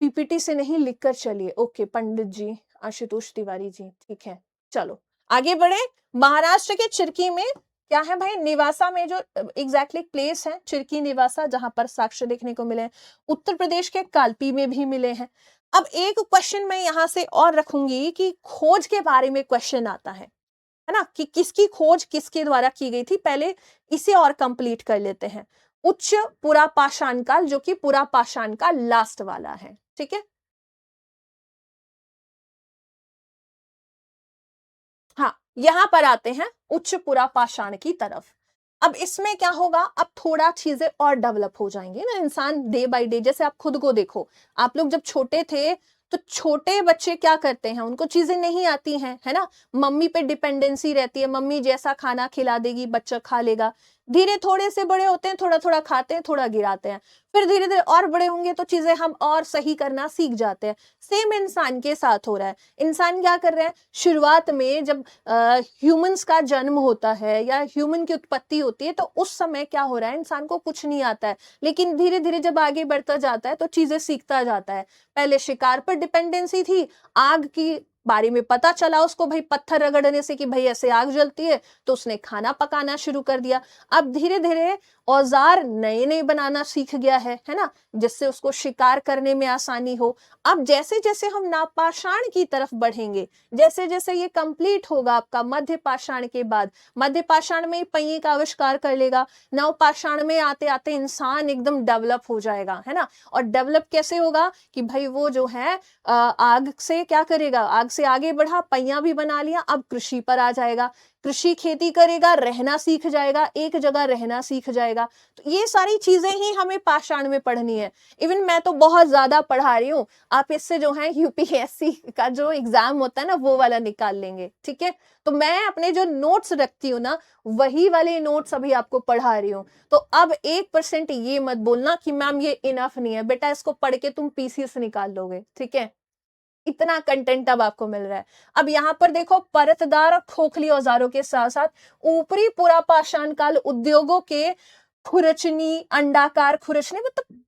पीपीटी से नहीं, लिखकर चलिए। ओके पंडित जी, आशुतोष तिवारी जी, ठीक है। चलो आगे बढ़े। महाराष्ट्र के चिरकी में क्या है भाई, निवासा में जो एग्जैक्टली प्लेस है, चिरकी निवासा, जहां पर साक्ष्य देखने को मिले हैं। उत्तर प्रदेश के कालपी में भी मिले हैं। अब एक क्वेश्चन मैं यहां से और रखूंगी कि खोज के बारे में क्वेश्चन आता है ना, कि किसकी खोज किसके द्वारा की गई थी। पहले इसे और कंप्लीट कर लेते हैं। उच्च पुरा पाषाण काल, जो कि पुरा पाषाण का लास्ट वाला है, ठीक है। हाँ, यहां पर आते हैं उच्च पुरा पाषाण की तरफ। अब इसमें क्या होगा, अब थोड़ा चीजें और डेवलप हो जाएंगे ना, इंसान डे बाय डे। जैसे आप खुद को देखो, आप लोग जब छोटे थे तो छोटे बच्चे क्या करते हैं, उनको चीजें नहीं आती हैं, है ना, मम्मी पे डिपेंडेंसी रहती है, मम्मी जैसा खाना खिला देगी बच्चा खा लेगा। धीरे थोड़े से बड़े होते हैं, थोड़ा थोड़ा खाते हैं, थोड़ा गिराते हैं, फिर धीरे धीरे और बड़े होंगे तो चीजें हम और सही करना सीख जाते हैं। सेम इंसान के साथ हो रहा है। इंसान क्या कर रहे हैं, शुरुआत में जब ह्यूमंस का जन्म होता है या ह्यूमन की उत्पत्ति होती है, तो उस समय क्या हो रहा है, इंसान को कुछ नहीं आता है, लेकिन धीरे धीरे जब आगे बढ़ता जाता है तो चीजें सीखता जाता है। पहले शिकार पर डिपेंडेंसी थी, आग की बारे में पता चला उसको, भाई पत्थर रगड़ने से कि भाई ऐसे आग जलती है, तो उसने खाना पकाना शुरू कर दिया। अब धीरे धीरे औजार नए नए बनाना सीख गया है ना, जिससे उसको शिकार करने में आसानी हो। अब जैसे जैसे हम नवपाषाण की तरफ बढ़ेंगे, जैसे जैसे ये कंप्लीट होगा आपका मध्य पाषाण के बाद, मध्य पाषाण में पहिए का आविष्कार कर लेगा, नवपाषाण में आते आते इंसान एकदम डेवलप हो जाएगा, है ना। और डेवलप कैसे होगा कि भाई वो जो है आग से क्या करेगा, आग से आगे बढ़ा, पहिया भी बना लिया, अब कृषि पर आ जाएगा, कृषि खेती करेगा, रहना सीख जाएगा, एक जगह रहना सीख जाएगा। तो ये सारी चीजें ही हमें पाषाण में पढ़नी है। इवन मैं तो बहुत ज्यादा पढ़ा रही हूँ, आप इससे जो है यूपीएससी का जो एग्जाम होता है ना, वो वाला निकाल लेंगे, ठीक है। तो मैं अपने जो नोट्स रखती हूँ ना, वही वाले नोट्स अभी आपको पढ़ा रही हूँ। तो अब 1% ये मत बोलना कि मैम ये इनफ नहीं है, बेटा इसको पढ़ के तुम पीसी से निकाल लोगे, ठीक है। इतना कंटेंट अब आपको मिल रहा है। अब यहाँ पर देखो, परतदार खोखली औजारों के साथ साथ ऊपरी पुरा पाषाण काल उद्योगों के खुरचनी, अंडाकार खुरचनी, मतलब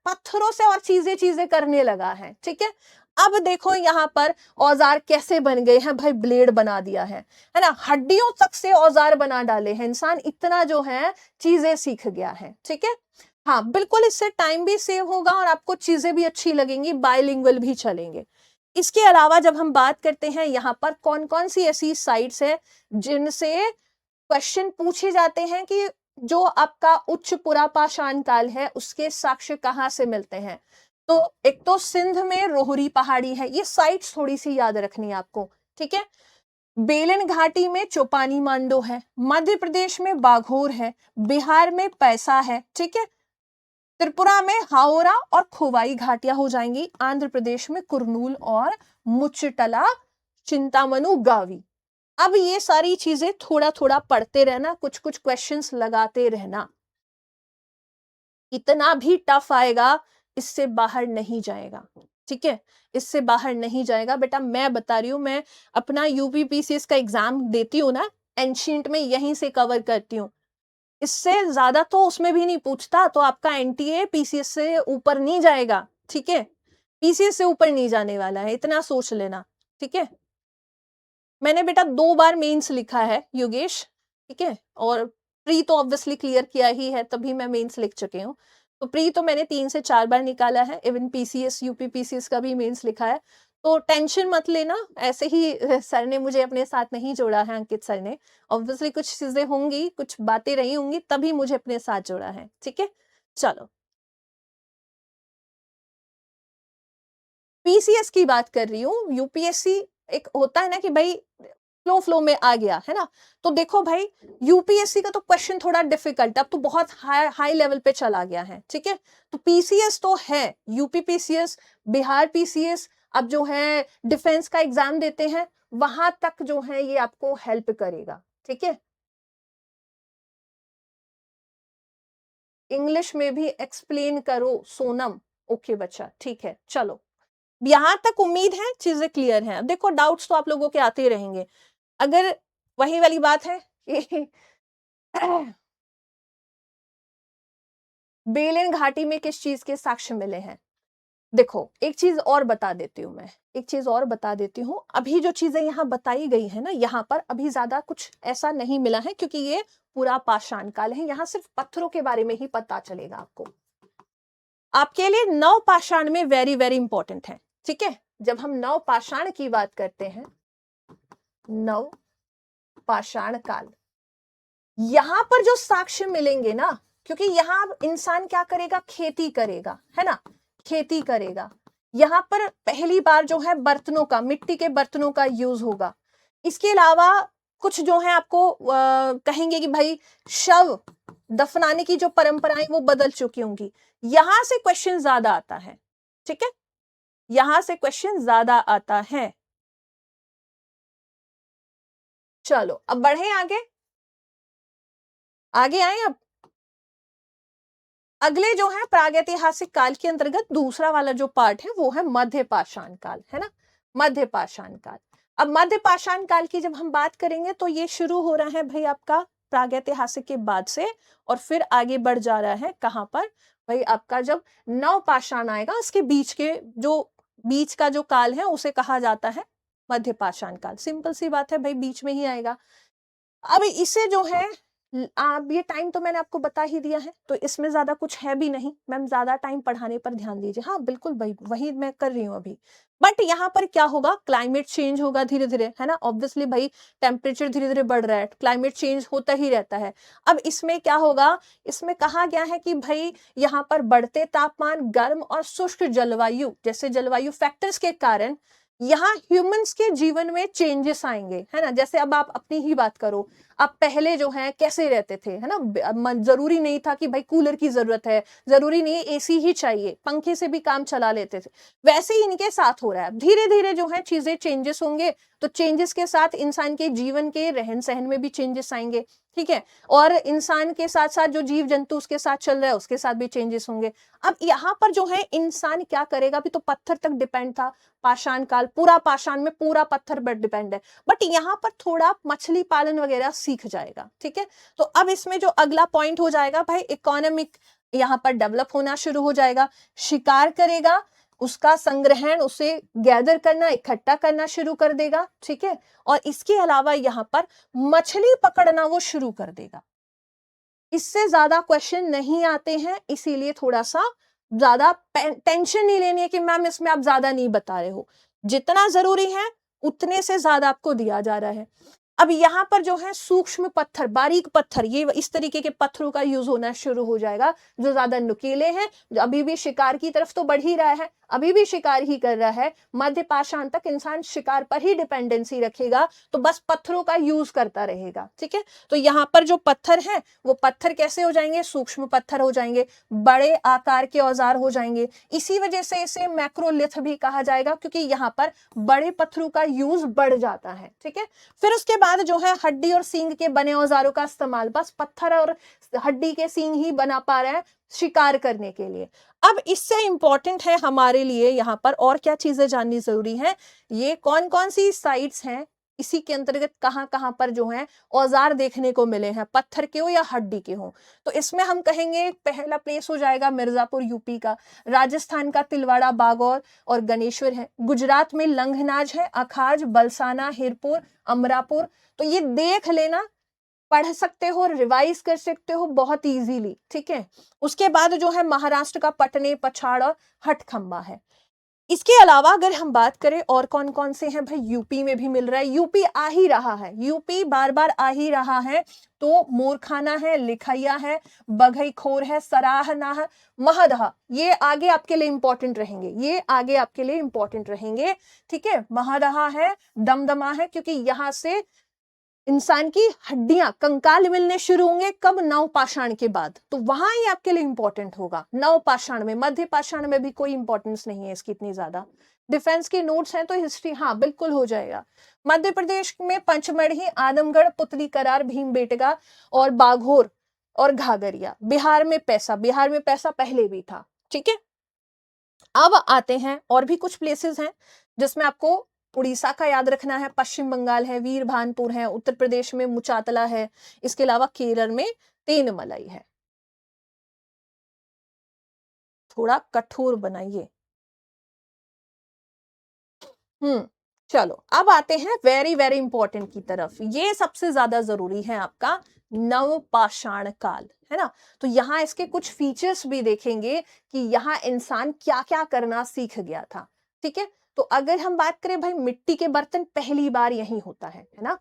पत्थरों से और चीजें चीजें करने लगा है, ठीक है। अब देखो यहाँ पर औजार कैसे बन गए हैं भाई, ब्लेड बना दिया है ना, हड्डियों तक से औजार बना डाले हैं इंसान, इतना जो है चीजें सीख गया है, ठीक है। हाँ बिल्कुल, इससे टाइम भी सेव होगा और आपको चीजें भी अच्छी लगेंगी, बायलिंगुअल भी चलेंगे। इसके अलावा जब हम बात करते हैं यहाँ पर कौन कौन सी ऐसी साइट्स है जिनसे क्वेश्चन पूछे जाते हैं कि जो आपका उच्च पुरापाषाण काल है उसके साक्ष्य कहाँ से मिलते हैं। तो एक तो सिंध में रोहरी पहाड़ी है, ये साइट्स थोड़ी सी याद रखनी है आपको, ठीक है। बेलन घाटी में चौपानी मांडो है, मध्य प्रदेश में बाघोर है, बिहार में पैसा है, ठीक है। त्रिपुरा में हावड़ा और खोवाई घाटियां हो जाएंगी, आंध्र प्रदेश में कुरनूल और मुच्चिटला चिंतामनु गावी। अब ये सारी चीजें थोड़ा थोड़ा पढ़ते रहना, कुछ कुछ क्वेश्चंस लगाते रहना। इतना भी टफ आएगा, इससे बाहर नहीं जाएगा, ठीक है, इससे बाहर नहीं जाएगा बेटा। मैं बता रही हूं, मैं अपना यूपीपीसीएस का एग्जाम देती हूँ ना, एंशिएंट में यहीं से कवर करती हूँ। इससे ज्यादा तो उसमें भी नहीं पूछता, तो आपका एनटीए पीसीएस से ऊपर नहीं जाएगा, ठीक है। पीसीएस से ऊपर नहीं जाने वाला है, इतना सोच लेना, ठीक है। मैंने बेटा 2 बार मेंस लिखा है योगेश, ठीक है, और प्री तो ऑब्वियसली क्लियर किया ही है, तभी मैं मेंस लिख चुके हूँ। तो प्री तो मैंने 3 से 4 बार निकाला है, इवन पीसीएस यूपी पीसीएस का भी मेंस लिखा है। तो टेंशन मत लेना, ऐसे ही सर ने मुझे अपने साथ नहीं जोड़ा है, अंकित सर ने। ऑब्वियसली कुछ चीजें होंगी, कुछ बातें रही होंगी, तभी मुझे अपने साथ जोड़ा है, ठीक है। चलो, पीसीएस की बात कर रही हूँ। यूपीएससी एक होता है ना कि भाई फ्लो फ्लो में आ गया है ना। तो देखो भाई, यूपीएससी का तो क्वेश्चन थोड़ा डिफिकल्ट, अब तो बहुत हाई हाई लेवल पे चला गया है, ठीक है। तो पीसीएस तो है, यूपी पीसीएस, बिहार पीसीएस, अब जो है डिफेंस का एग्जाम देते हैं, वहां तक जो है ये आपको हेल्प करेगा, ठीक है। इंग्लिश में भी एक्सप्लेन करो सोनम, ओके बच्चा, ठीक है। चलो, यहां तक उम्मीद है चीजें क्लियर हैं। देखो डाउट्स तो आप लोगों के आते रहेंगे। अगर वही वाली बात है कि बेलन घाटी में किस चीज के साक्ष्य मिले हैं। देखो एक चीज और बता देती हूँ मैं, एक चीज और बता देती हूँ। अभी जो चीजें यहाँ बताई गई है ना, यहाँ पर अभी ज्यादा कुछ ऐसा नहीं मिला है, क्योंकि ये पूरा पाषाण काल है। यहाँ सिर्फ पत्थरों के बारे में ही पता चलेगा आपको। आपके लिए नव पाषाण में वेरी वेरी इंपॉर्टेंट है, ठीक है। जब हम नव पाषाण की बात करते हैं, नव पाषाण काल, यहां पर जो साक्ष्य मिलेंगे ना, क्योंकि यहां इंसान क्या करेगा, खेती करेगा, है ना, खेती करेगा। यहां पर पहली बार जो है बर्तनों का, मिट्टी के बर्तनों का यूज होगा। इसके अलावा कुछ जो है आपको कहेंगे कि भाई शव दफनाने की जो परंपराएं वो बदल चुकी होंगी। यहां से क्वेश्चन ज्यादा आता है, ठीक है, यहां से क्वेश्चन ज्यादा आता है। चलो अब बढ़े आगे, आगे आए अब। अगले जो है प्रागैतिहासिक काल के अंतर्गत दूसरा वाला जो पार्ट है वो है मध्य पाषाण काल, है ना, मध्य पाषाण काल। अब मध्य पाषाण काल की जब हम बात करेंगे तो ये शुरू हो रहा है भाई आपका प्रागैतिहासिक के बाद से, और फिर आगे बढ़ जा रहा है कहां पर भाई आपका जब नव पाषाण आएगा, उसके बीच के जो बीच का जो काल है उसे कहा जाता है मध्य पाषाण काल। सिंपल सी बात है भाई, बीच में ही आएगा। अब इसे जो है अब ये टाइम तो मैंने आपको बता ही दिया है, तो इसमें ज्यादा कुछ है भी नहीं। मैम ज्यादा टाइम पढ़ाने पर ध्यान दीजिए। हाँ बिल्कुल भाई, वही मैं कर रही हूँ अभी। बट यहाँ पर क्या होगा, क्लाइमेट चेंज होगा धीरे धीरे, है ना, ऑब्वियसली भाई टेम्परेचर धीरे धीरे बढ़ रहा है, क्लाइमेट चेंज होता ही रहता है। अब इसमें क्या होगा, इसमें कहा गया है कि भाई यहाँ पर बढ़ते तापमान, गर्म और शुष्क जलवायु जैसे जलवायु फैक्टर्स के कारण यहाँ ह्यूमंस के जीवन में चेंजेस आएंगे, है ना। जैसे अब आप अपनी ही बात करो, आप पहले जो है कैसे रहते थे, है ना, जरूरी नहीं था कि भाई कूलर की जरूरत है, जरूरी नहीं है एसी ही चाहिए, पंखे से भी काम चला लेते थे। वैसे ही इनके साथ हो रहा है, धीरे धीरे जो है चीजें चेंजेस होंगे। तो चेंजेस के साथ इंसान के जीवन के रहन सहन में भी चेंजेस आएंगे, ठीक है। और इंसान के साथ साथ जो जीव जंतु उसके साथ चल रहा है उसके साथ भी चेंजेस होंगे। अब यहाँ पर जो है इंसान क्या करेगा, अभी तो पत्थर तक डिपेंड था, पाषाण काल पूरा पाषाण में पूरा पत्थर पर डिपेंड है, बट यहाँ पर थोड़ा मछली पालन वगैरह सीख जाएगा, ठीक है। तो अब इसमें जो अगला पॉइंट हो जाएगा भाई, इकोनॉमिक यहाँ पर डेवलप होना शुरू हो जाएगा। शिकार करेगा, उसका संग्रहण, उसे गैदर करना, इकट्ठा करना शुरू कर देगा, ठीक है। और इसके अलावा यहाँ पर मछली पकड़ना वो शुरू कर देगा। इससे ज्यादा क्वेश्चन नहीं आते हैं, इसीलिए थोड़ा सा ज्यादा टेंशन नहीं लेनी है कि मैम इसमें आप ज्यादा नहीं बता रहे हो, जितना जरूरी है उतने से ज्यादा आपको दिया जा रहा है। अब यहाँ पर जो है सूक्ष्म पत्थर, बारीक पत्थर, ये इस तरीके के पत्थरों का यूज होना शुरू हो जाएगा, जो ज्यादा नुकीले हैं, जो अभी भी शिकार की तरफ तो बढ़ ही रहा है, अभी भी शिकार ही कर रहा है, मध्य पाषाण तक इंसान शिकार पर ही डिपेंडेंसी रखेगा, तो बस पत्थरों का यूज करता रहेगा। ठीक है, तो यहाँ पर जो पत्थर है वो पत्थर कैसे हो जाएंगे, सूक्ष्म पत्थर हो जाएंगे, बड़े आकार के औजार हो जाएंगे। इसी वजह से इसे मैक्रोलिथ भी कहा जाएगा, क्योंकि यहाँ पर बड़े पत्थरों का यूज बढ़ जाता है। ठीक है, फिर उसके बाद जो है हड्डी और सींग के बने औजारों का इस्तेमाल, बस पत्थर और हड्डी के सींग ही बना पा रहा है शिकार करने के लिए। अब इससे इंपॉर्टेंट है हमारे लिए यहाँ पर और क्या चीजें जाननी जरूरी है, ये कौन कौन सी साइट्स हैं, इसी के अंतर्गत कहां कहां पर जो है औजार देखने को मिले हैं, पत्थर के हो या हड्डी के हो। तो इसमें हम कहेंगे पहला प्लेस हो जाएगा मिर्जापुर यूपी का, राजस्थान का तिलवाड़ा बागौर और गणेश्वर है, गुजरात में लंघनाज है, अखाज, बलसाना, हिरपुर, अमरापुर। तो ये देख लेना, पढ़ सकते हो, रिवाइज कर सकते हो बहुत इजीली। ठीक है, उसके बाद जो है महाराष्ट्र का पटने, पछाड़ और हटखंबा है। इसके अलावा अगर हम बात करें और कौन कौन से हैं, भाई यूपी में भी मिल रहा है, यूपी आ ही रहा है, यूपी बार बार आ ही रहा है। तो मोरखाना है, लिखैया है, बघईखोर है, सराहना है, महदहा, ये आगे आपके लिए इंपॉर्टेंट रहेंगे, ये आगे आपके लिए इंपॉर्टेंट रहेंगे। ठीक है, महदहा है, दमदमा है, क्योंकि यहां से इंसान की हड्डियां, कंकाल मिलने शुरू होंगे, कब, नवपाषाण के बाद, तो वहां ही आपके लिए इंपॉर्टेंट होगा। नवपाषाण में, मध्य पाषाण में भी कोई इंपॉर्टेंस नहीं है इसकी इतनी ज्यादा। डिफेंस के नोट्स हैं तो हिस्ट्री हाँ बिल्कुल हो जाएगा। मध्य प्रदेश में पंचमढ़ी, आदमगढ़, पुतली करार, भीमबेटका और बाघोर और घाघरिया। बिहार में पैसा, बिहार में पैसा पहले भी था। ठीक है, अब आते हैं और भी कुछ प्लेसेस हैं जिसमें आपको उड़ीसा का याद रखना है, पश्चिम बंगाल है, वीरभानपुर है, उत्तर प्रदेश में मुचातला है, इसके अलावा केरल में तेनमलाई है। थोड़ा कठोर बनाइए। चलो अब आते हैं वेरी वेरी इंपॉर्टेंट की तरफ, ये सबसे ज्यादा जरूरी है आपका नवपाषाण काल, है ना। तो यहाँ इसके कुछ फीचर्स भी देखेंगे कि यहाँ इंसान क्या क्या करना सीख गया था। ठीक है, तो अगर हम बात करें भाई, मिट्टी के बर्तन पहली बार यही होता है ना,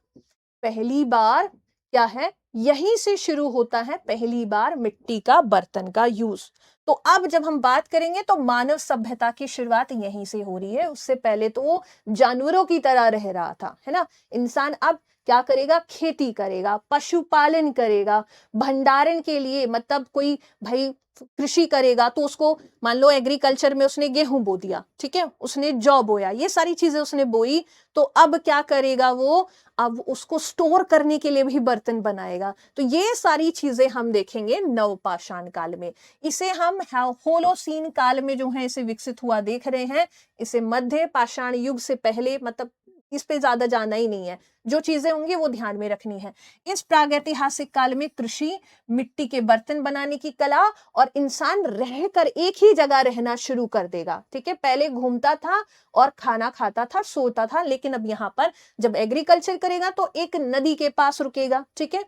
पहली बार क्या है, यहीं से शुरू होता है पहली बार मिट्टी का बर्तन का यूज। तो अब जब हम बात करेंगे तो मानव सभ्यता की शुरुआत यहीं से हो रही है, उससे पहले तो वो जानवरों की तरह रह रहा था, है ना। इंसान अब क्या करेगा, खेती करेगा, पशुपालन करेगा, भंडारण के लिए मतलब कोई भाई कृषि करेगा तो उसको, मान लो एग्रीकल्चर में उसने गेहूं बो दिया, ठीक है, उसने जौ बोया, ये सारी चीजें उसने बोई, तो अब क्या करेगा वो, अब उसको स्टोर करने के लिए भी बर्तन बनाएगा। तो ये सारी चीजें हम देखेंगे नवपाषाण काल में। इसे हम होलोसीन काल में जो है इसे विकसित हुआ देख रहे हैं। इसे मध्य पाषाण युग से पहले, मतलब इस पे ज्यादा जाना ही नहीं है, जो चीजें होंगी वो ध्यान में रखनी है। इस प्रागैतिहासिक काल में कृषि, मिट्टी के बर्तन बनाने की कला और इंसान रहकर एक ही जगह रहना शुरू कर देगा। ठीक है, पहले घूमता था और खाना खाता था, सोता था, लेकिन अब यहाँ पर जब एग्रीकल्चर करेगा तो एक नदी के पास रुकेगा। ठीक है,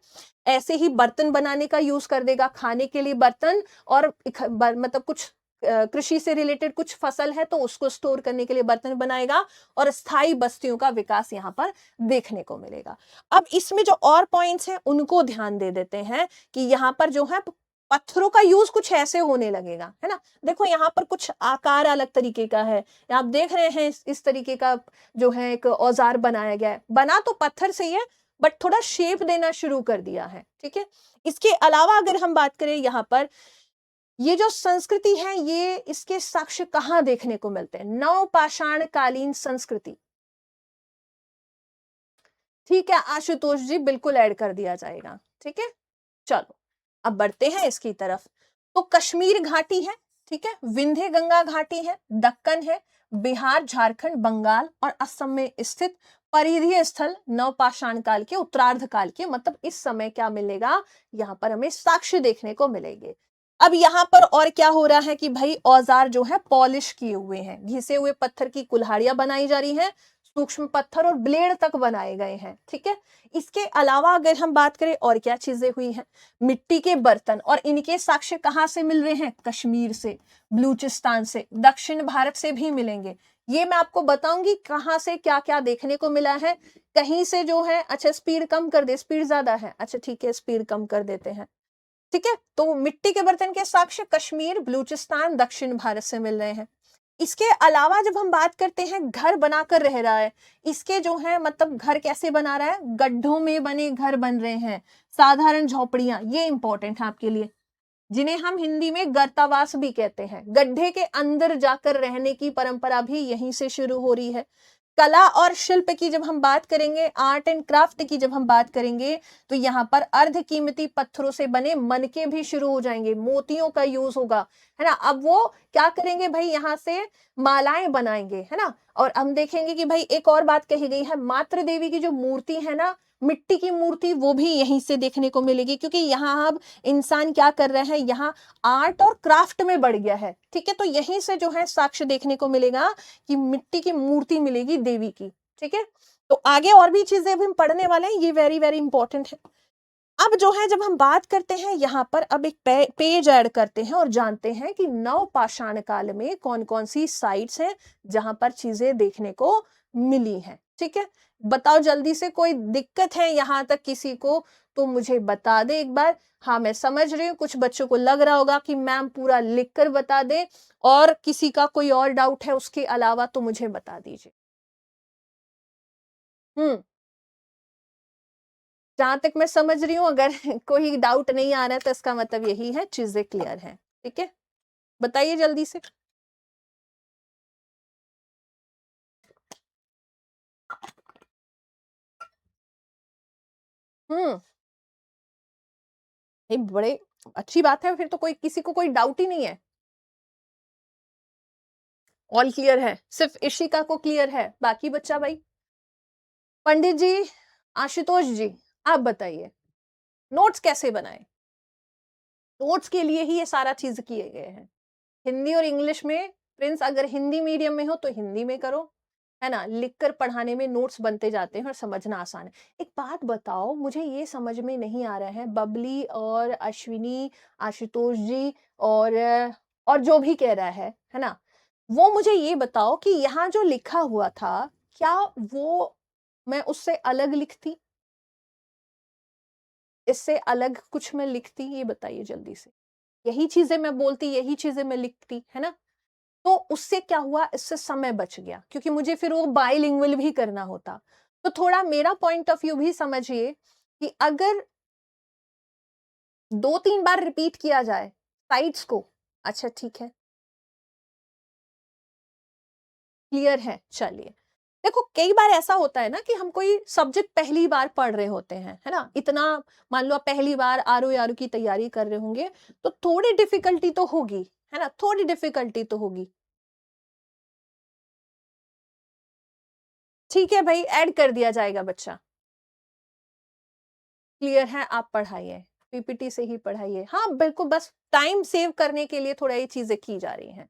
ऐसे ही बर्तन बनाने का यूज कर देगा, खाने के लिए बर्तन, और मतलब कुछ कृषि से रिलेटेड कुछ फसल है तो उसको स्टोर करने के लिए बर्तन बनाएगा, और स्थायी बस्तियों का विकास यहाँ पर देखने को मिलेगा। अब इसमें जो और पॉइंट्स हैं उनको ध्यान दे देते हैं कि यहाँ पर जो है पत्थरों का यूज कुछ ऐसे होने लगेगा, है ना। देखो यहाँ पर कुछ आकार अलग तरीके का है, आप देख रहे हैं इस तरीके का जो है एक औजार बनाया गया है, बना तो पत्थर से ही है बट थोड़ा शेप देना शुरू कर दिया है। ठीक है, इसके अलावा अगर हम बात करें यहाँ पर, ये जो संस्कृति है ये इसके साक्ष्य कहां देखने को मिलते हैं, नवपाषाण कालीन संस्कृति। ठीक है आशुतोष जी, बिल्कुल ऐड कर दिया जाएगा। ठीक है, चलो अब बढ़ते हैं इसकी तरफ। तो कश्मीर घाटी है, ठीक है, विंध्य गंगा घाटी है, दक्कन है, बिहार, झारखंड, बंगाल और असम में स्थित परिधीय स्थल नवपाषाण काल के उत्तरार्ध काल के, मतलब इस समय क्या मिलेगा, यहाँ पर हमें साक्ष्य देखने को मिलेंगे। अब यहाँ पर और क्या हो रहा है कि भाई औजार जो है पॉलिश किए हुए हैं, घिसे हुए पत्थर की कुल्हाड़ियां बनाई जा रही हैं, सूक्ष्म पत्थर और ब्लेड तक बनाए गए हैं। ठीक है, इसके अलावा अगर हम बात करें और क्या चीजें हुई हैं, मिट्टी के बर्तन, और इनके साक्ष्य कहाँ से मिल रहे हैं, कश्मीर से, बलूचिस्तान से, दक्षिण भारत से भी मिलेंगे। ये मैं आपको बताऊंगी कहाँ से क्या क्या देखने को मिला है। कहीं से जो है, अच्छा स्पीड कम कर दे, स्पीड ज्यादा है, अच्छा ठीक है स्पीड कम कर देते हैं। ठीक है, तो मिट्टी के बर्तन के साक्ष्य कश्मीर, बलूचिस्तान, दक्षिण भारत से मिल रहे हैं। इसके अलावा जब हम बात करते हैं घर बनाकर रह रहा है, इसके जो है मतलब घर कैसे बना रहा है, गड्ढों में बने घर बन रहे हैं, साधारण झोपड़ियां, ये इंपॉर्टेंट है आपके लिए, जिन्हें हम हिंदी में गर्तावास भी कहते हैं। गड्ढे के अंदर जाकर रहने की परंपरा भी यहीं से शुरू हो रही है। कला और शिल्प की जब हम बात करेंगे, आर्ट एंड क्राफ्ट की जब हम बात करेंगे, तो यहाँ पर अर्ध कीमती पत्थरों से बने मनके भी शुरू हो जाएंगे, मोतियों का यूज होगा, है ना। अब वो क्या करेंगे भाई, यहाँ से मालाएं बनाएंगे, है ना। और हम देखेंगे कि भाई एक और बात कही गई है, मातृ देवी की जो मूर्ति है ना, मिट्टी की मूर्ति, वो भी यहीं से देखने को मिलेगी, क्योंकि यहाँ अब इंसान क्या कर रहा है, यहाँ आर्ट और क्राफ्ट में बढ़ गया है। ठीक है, तो यहीं से जो है साक्ष्य देखने को मिलेगा कि मिट्टी की मूर्ति मिलेगी देवी की। ठीक है, तो आगे और भी चीजें अभी हम पढ़ने वाले हैं, ये वेरी वेरी इंपॉर्टेंट है। अब जो है जब हम बात करते हैं यहाँ पर, अब एक पेज ऐड करते हैं और जानते हैं कि नवपाषाण काल में कौन कौन सी साइट्स हैं जहां पर चीजें देखने को मिली हैं। ठीक है, बताओ जल्दी से, कोई दिक्कत है यहां तक किसी को तो मुझे बता दे एक बार। हाँ मैं समझ रही हूँ, कुछ बच्चों को लग रहा होगा कि मैम पूरा लिख कर बता दे, और किसी का कोई और डाउट है उसके अलावा तो मुझे बता दीजिए। जहां तक मैं समझ रही हूँ, अगर कोई डाउट नहीं आ रहा है तो इसका मतलब यही है चीजें क्लियर हैं। ठीक है, बताइए जल्दी से। हम्म, ये बड़े अच्छी बात है, फिर तो कोई किसी को कोई डाउट ही नहीं है, ऑल क्लियर है, सिर्फ इशिका को क्लियर है, बाकी बच्चा भाई। पंडित जी, आशुतोष जी, आप बताइए नोट्स कैसे बनाए। नोट्स के लिए ही ये सारा चीज किए गए हैं। हिंदी और इंग्लिश में, प्रिंस अगर हिंदी मीडियम में हो तो हिंदी में करो, है ना, लिखकर पढ़ाने में नोट्स बनते जाते हैं और समझना आसान है। एक बात बताओ, मुझे ये समझ में नहीं आ रहा है, बबली और अश्विनी, आशुतोष जी, और जो भी कह रहा है ना, वो मुझे ये बताओ कि यहाँ जो लिखा हुआ था, क्या वो मैं उससे अलग लिखती, इससे अलग कुछ मैं लिखती, ये बताइए जल्दी से। यही चीजें मैं बोलती, यही चीजें मैं लिखती, है ना। तो उससे क्या हुआ, इससे समय बच गया, क्योंकि मुझे फिर वो बाइलिंगुअल भी करना होता। तो थोड़ा मेरा पॉइंट ऑफ व्यू भी समझिए कि अगर 2-3 बार रिपीट किया जाए साइड्स को, अच्छा ठीक है, क्लियर है, चलिए। देखो कई बार ऐसा होता है ना कि हम कोई सब्जेक्ट पहली बार पढ़ रहे होते हैं, है ना, इतना, मान लो आप पहली बार आरओ आरओ की तैयारी कर रहे होंगे, तो थोड़ी डिफिकल्टी तो होगी, है ना, थोड़ी डिफिकल्टी तो होगी। ठीक है भाई, ऐड कर दिया जाएगा बच्चा, क्लियर है, आप पढ़ाइए, पीपीटी से ही पढ़ाइए। हाँ बिल्कुल, बस टाइम सेव करने के लिए थोड़ा ये चीजें की जा रही हैं।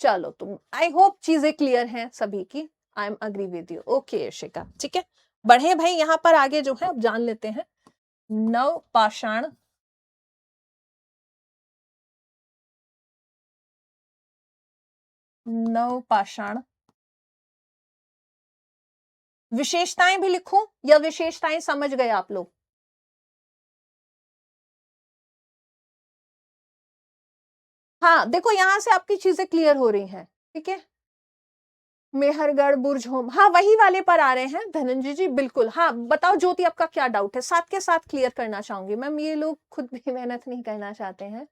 चलो, तुम, आई होप चीजें क्लियर हैं सभी की। I am agree with you, okay Yashika, ठीक है। बढ़े भाई, यहाँ पर आगे जो है अब जान लेते हैं नवपाषाण, नवपाषाण विशेषताएं भी लिखूं या विशेषताएं समझ गए आप लोग। हाँ देखो, यहां से आपकी चीजें क्लियर हो रही हैं। ठीक है, मेहरगढ़, बुर्ज होम, हाँ वही वाले पर आ रहे हैं धनंजय जी, बिल्कुल। हाँ बताओ ज्योति, आपका क्या डाउट है, साथ के साथ क्लियर करना चाहूंगी मैम, ये लोग खुद भी मेहनत नहीं करना चाहते हैं।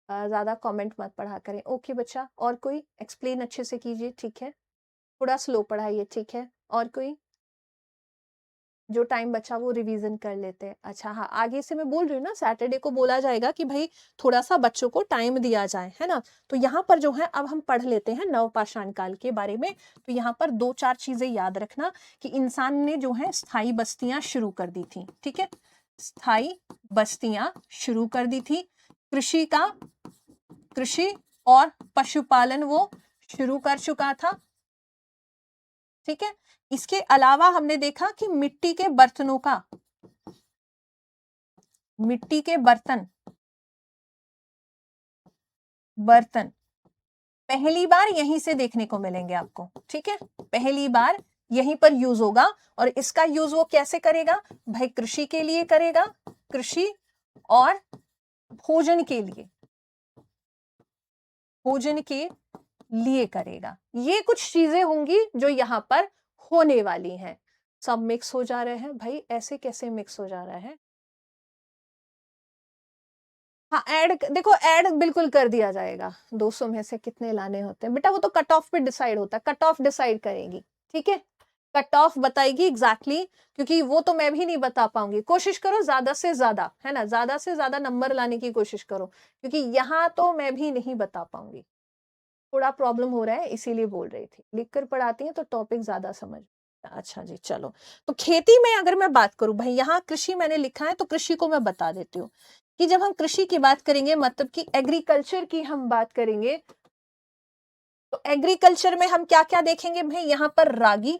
ज्यादा कमेंट मत पढ़ा करें, ओके बच्चा। और कोई एक्सप्लेन अच्छे से कीजिए, ठीक है, थोड़ा स्लो पढ़ाइए, ठीक है। और कोई, जो टाइम बचा वो रिवीजन कर लेते हैं। अच्छा हाँ, आगे से मैं बोल रही हूँ ना, सैटरडे को बोला जाएगा कि भाई थोड़ा सा बच्चों को टाइम दिया जाए, है ना। तो यहाँ पर जो है अब हम पढ़ लेते हैं नवपाषाण काल के बारे में। तो यहाँ पर 2-4 चीजें याद रखना कि इंसान ने जो है स्थायी बस्तियां शुरू कर दी थी। ठीक है, स्थायी बस्तियां शुरू कर दी थी, कृषि और पशुपालन वो शुरू कर चुका था। ठीक है, इसके अलावा हमने देखा कि मिट्टी के बर्तनों का, मिट्टी के बर्तन पहली बार यहीं से देखने को मिलेंगे आपको। ठीक है, पहली बार यहीं पर यूज होगा। और इसका यूज वो कैसे करेगा भाई? कृषि के लिए करेगा, कृषि और भोजन के लिए, भोजन के लिए करेगा। ये कुछ चीजें होंगी जो यहां पर होने वाली हैं। सब मिक्स हो जा रहे हैं भाई, ऐसे कैसे मिक्स हो जा रहा है? हाँ, ऐड देखो, ऐड बिल्कुल कर दिया जाएगा। 200 में से कितने लाने होते हैं बेटा? वो तो कट ऑफ पे डिसाइड होता है, कट ऑफ डिसाइड करेगी। ठीक है, कट ऑफ बताएगी एग्जैक्टली क्योंकि वो तो मैं भी नहीं बता पाऊंगी। कोशिश करो ज्यादा से ज्यादा, है ना, ज्यादा से ज्यादा नंबर लाने की कोशिश करो, क्योंकि यहाँ तो मैं भी नहीं बता पाऊंगी। थोड़ा प्रॉब्लम हो रहा है इसीलिए बोल रही थी। लिखकर पढ़ाती है तो टॉपिक ज्यादा समझ। अच्छा जी, चलो। तो खेती में अगर मैं बात करूं भाई, यहाँ कृषि मैंने लिखा है तो कृषि को मैं बता देती हूँ कि जब हम कृषि की बात करेंगे, मतलब कि एग्रीकल्चर की हम बात करेंगे, तो एग्रीकल्चर में हम क्या क्या देखेंगे भाई? यहाँ पर रागी,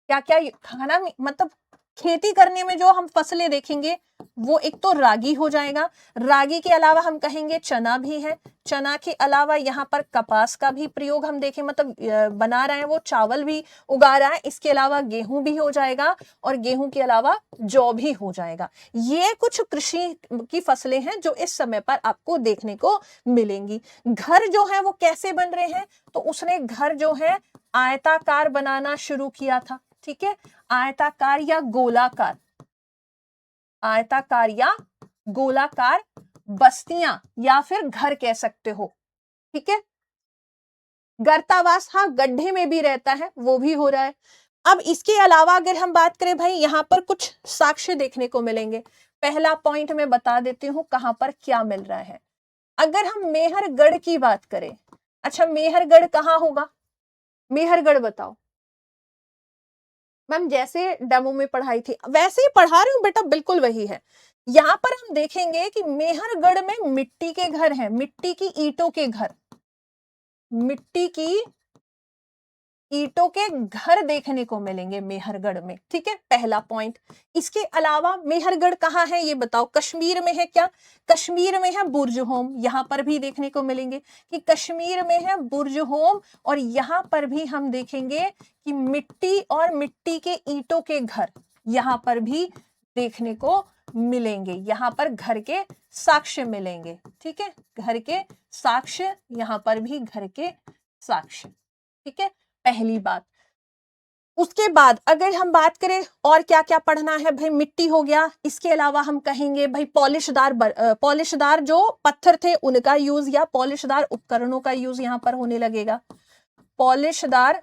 क्या क्या खाना, मतलब खेती करने में जो हम फसलें देखेंगे वो एक तो रागी हो जाएगा। रागी के अलावा हम कहेंगे चना भी है। चना के अलावा यहाँ पर कपास का भी प्रयोग हम देखें, मतलब बना रहे हैं, वो चावल भी उगा रहा है। इसके अलावा गेहूं भी हो जाएगा और गेहूं के अलावा जौ भी हो जाएगा। ये कुछ कृषि की फसलें हैं जो इस समय पर आपको देखने को मिलेंगी। घर जो है वो कैसे बन रहे हैं? तो उसने घर जो है आयताकार बनाना शुरू किया था। ठीक है, आयताकार या गोलाकार, आयताकार या गोलाकार बस्तियां या फिर घर कह सकते हो। ठीक है, गर्तावास, हाँ, गड्ढे में भी रहता है, वो भी हो रहा है। अब इसके अलावा अगर हम बात करें भाई, यहां पर कुछ साक्ष्य देखने को मिलेंगे। पहला पॉइंट मैं बता देती हूं कहां पर क्या मिल रहा है। अगर हम मेहरगढ़ की बात करें, अच्छा मेहरगढ़ कहां होगा? मेहरगढ़ बताओ मैम। जैसे डेमो में पढ़ाई थी वैसे ही पढ़ा रही हूँ बेटा, बिल्कुल वही है। यहाँ पर हम देखेंगे कि मेहरगढ़ में मिट्टी के घर हैं, मिट्टी की ईंटों के घर, मिट्टी की ईंटों के घर देखने को मिलेंगे मेहरगढ़ में। ठीक है, पहला पॉइंट। इसके अलावा मेहरगढ़ कहाँ है ये बताओ? कश्मीर में है क्या? कश्मीर में है बुर्ज होम, यहां पर भी देखने को मिलेंगे कि कश्मीर में है बुर्ज होम। और यहां पर भी हम देखेंगे कि मिट्टी और मिट्टी के ईंटों के घर यहां पर भी देखने को मिलेंगे। यहां पर घर के साक्ष्य मिलेंगे। ठीक है, घर के साक्ष्य, यहां पर भी घर के साक्ष्य। ठीक है, पहली बात। उसके बाद अगर हम बात करें और क्या क्या पढ़ना है भाई, मिट्टी हो गया। इसके अलावा हम कहेंगे भाई पॉलिशदार जो पत्थर थे उनका यूज या पॉलिशदार उपकरणों का यूज यहां पर होने लगेगा। पॉलिशदार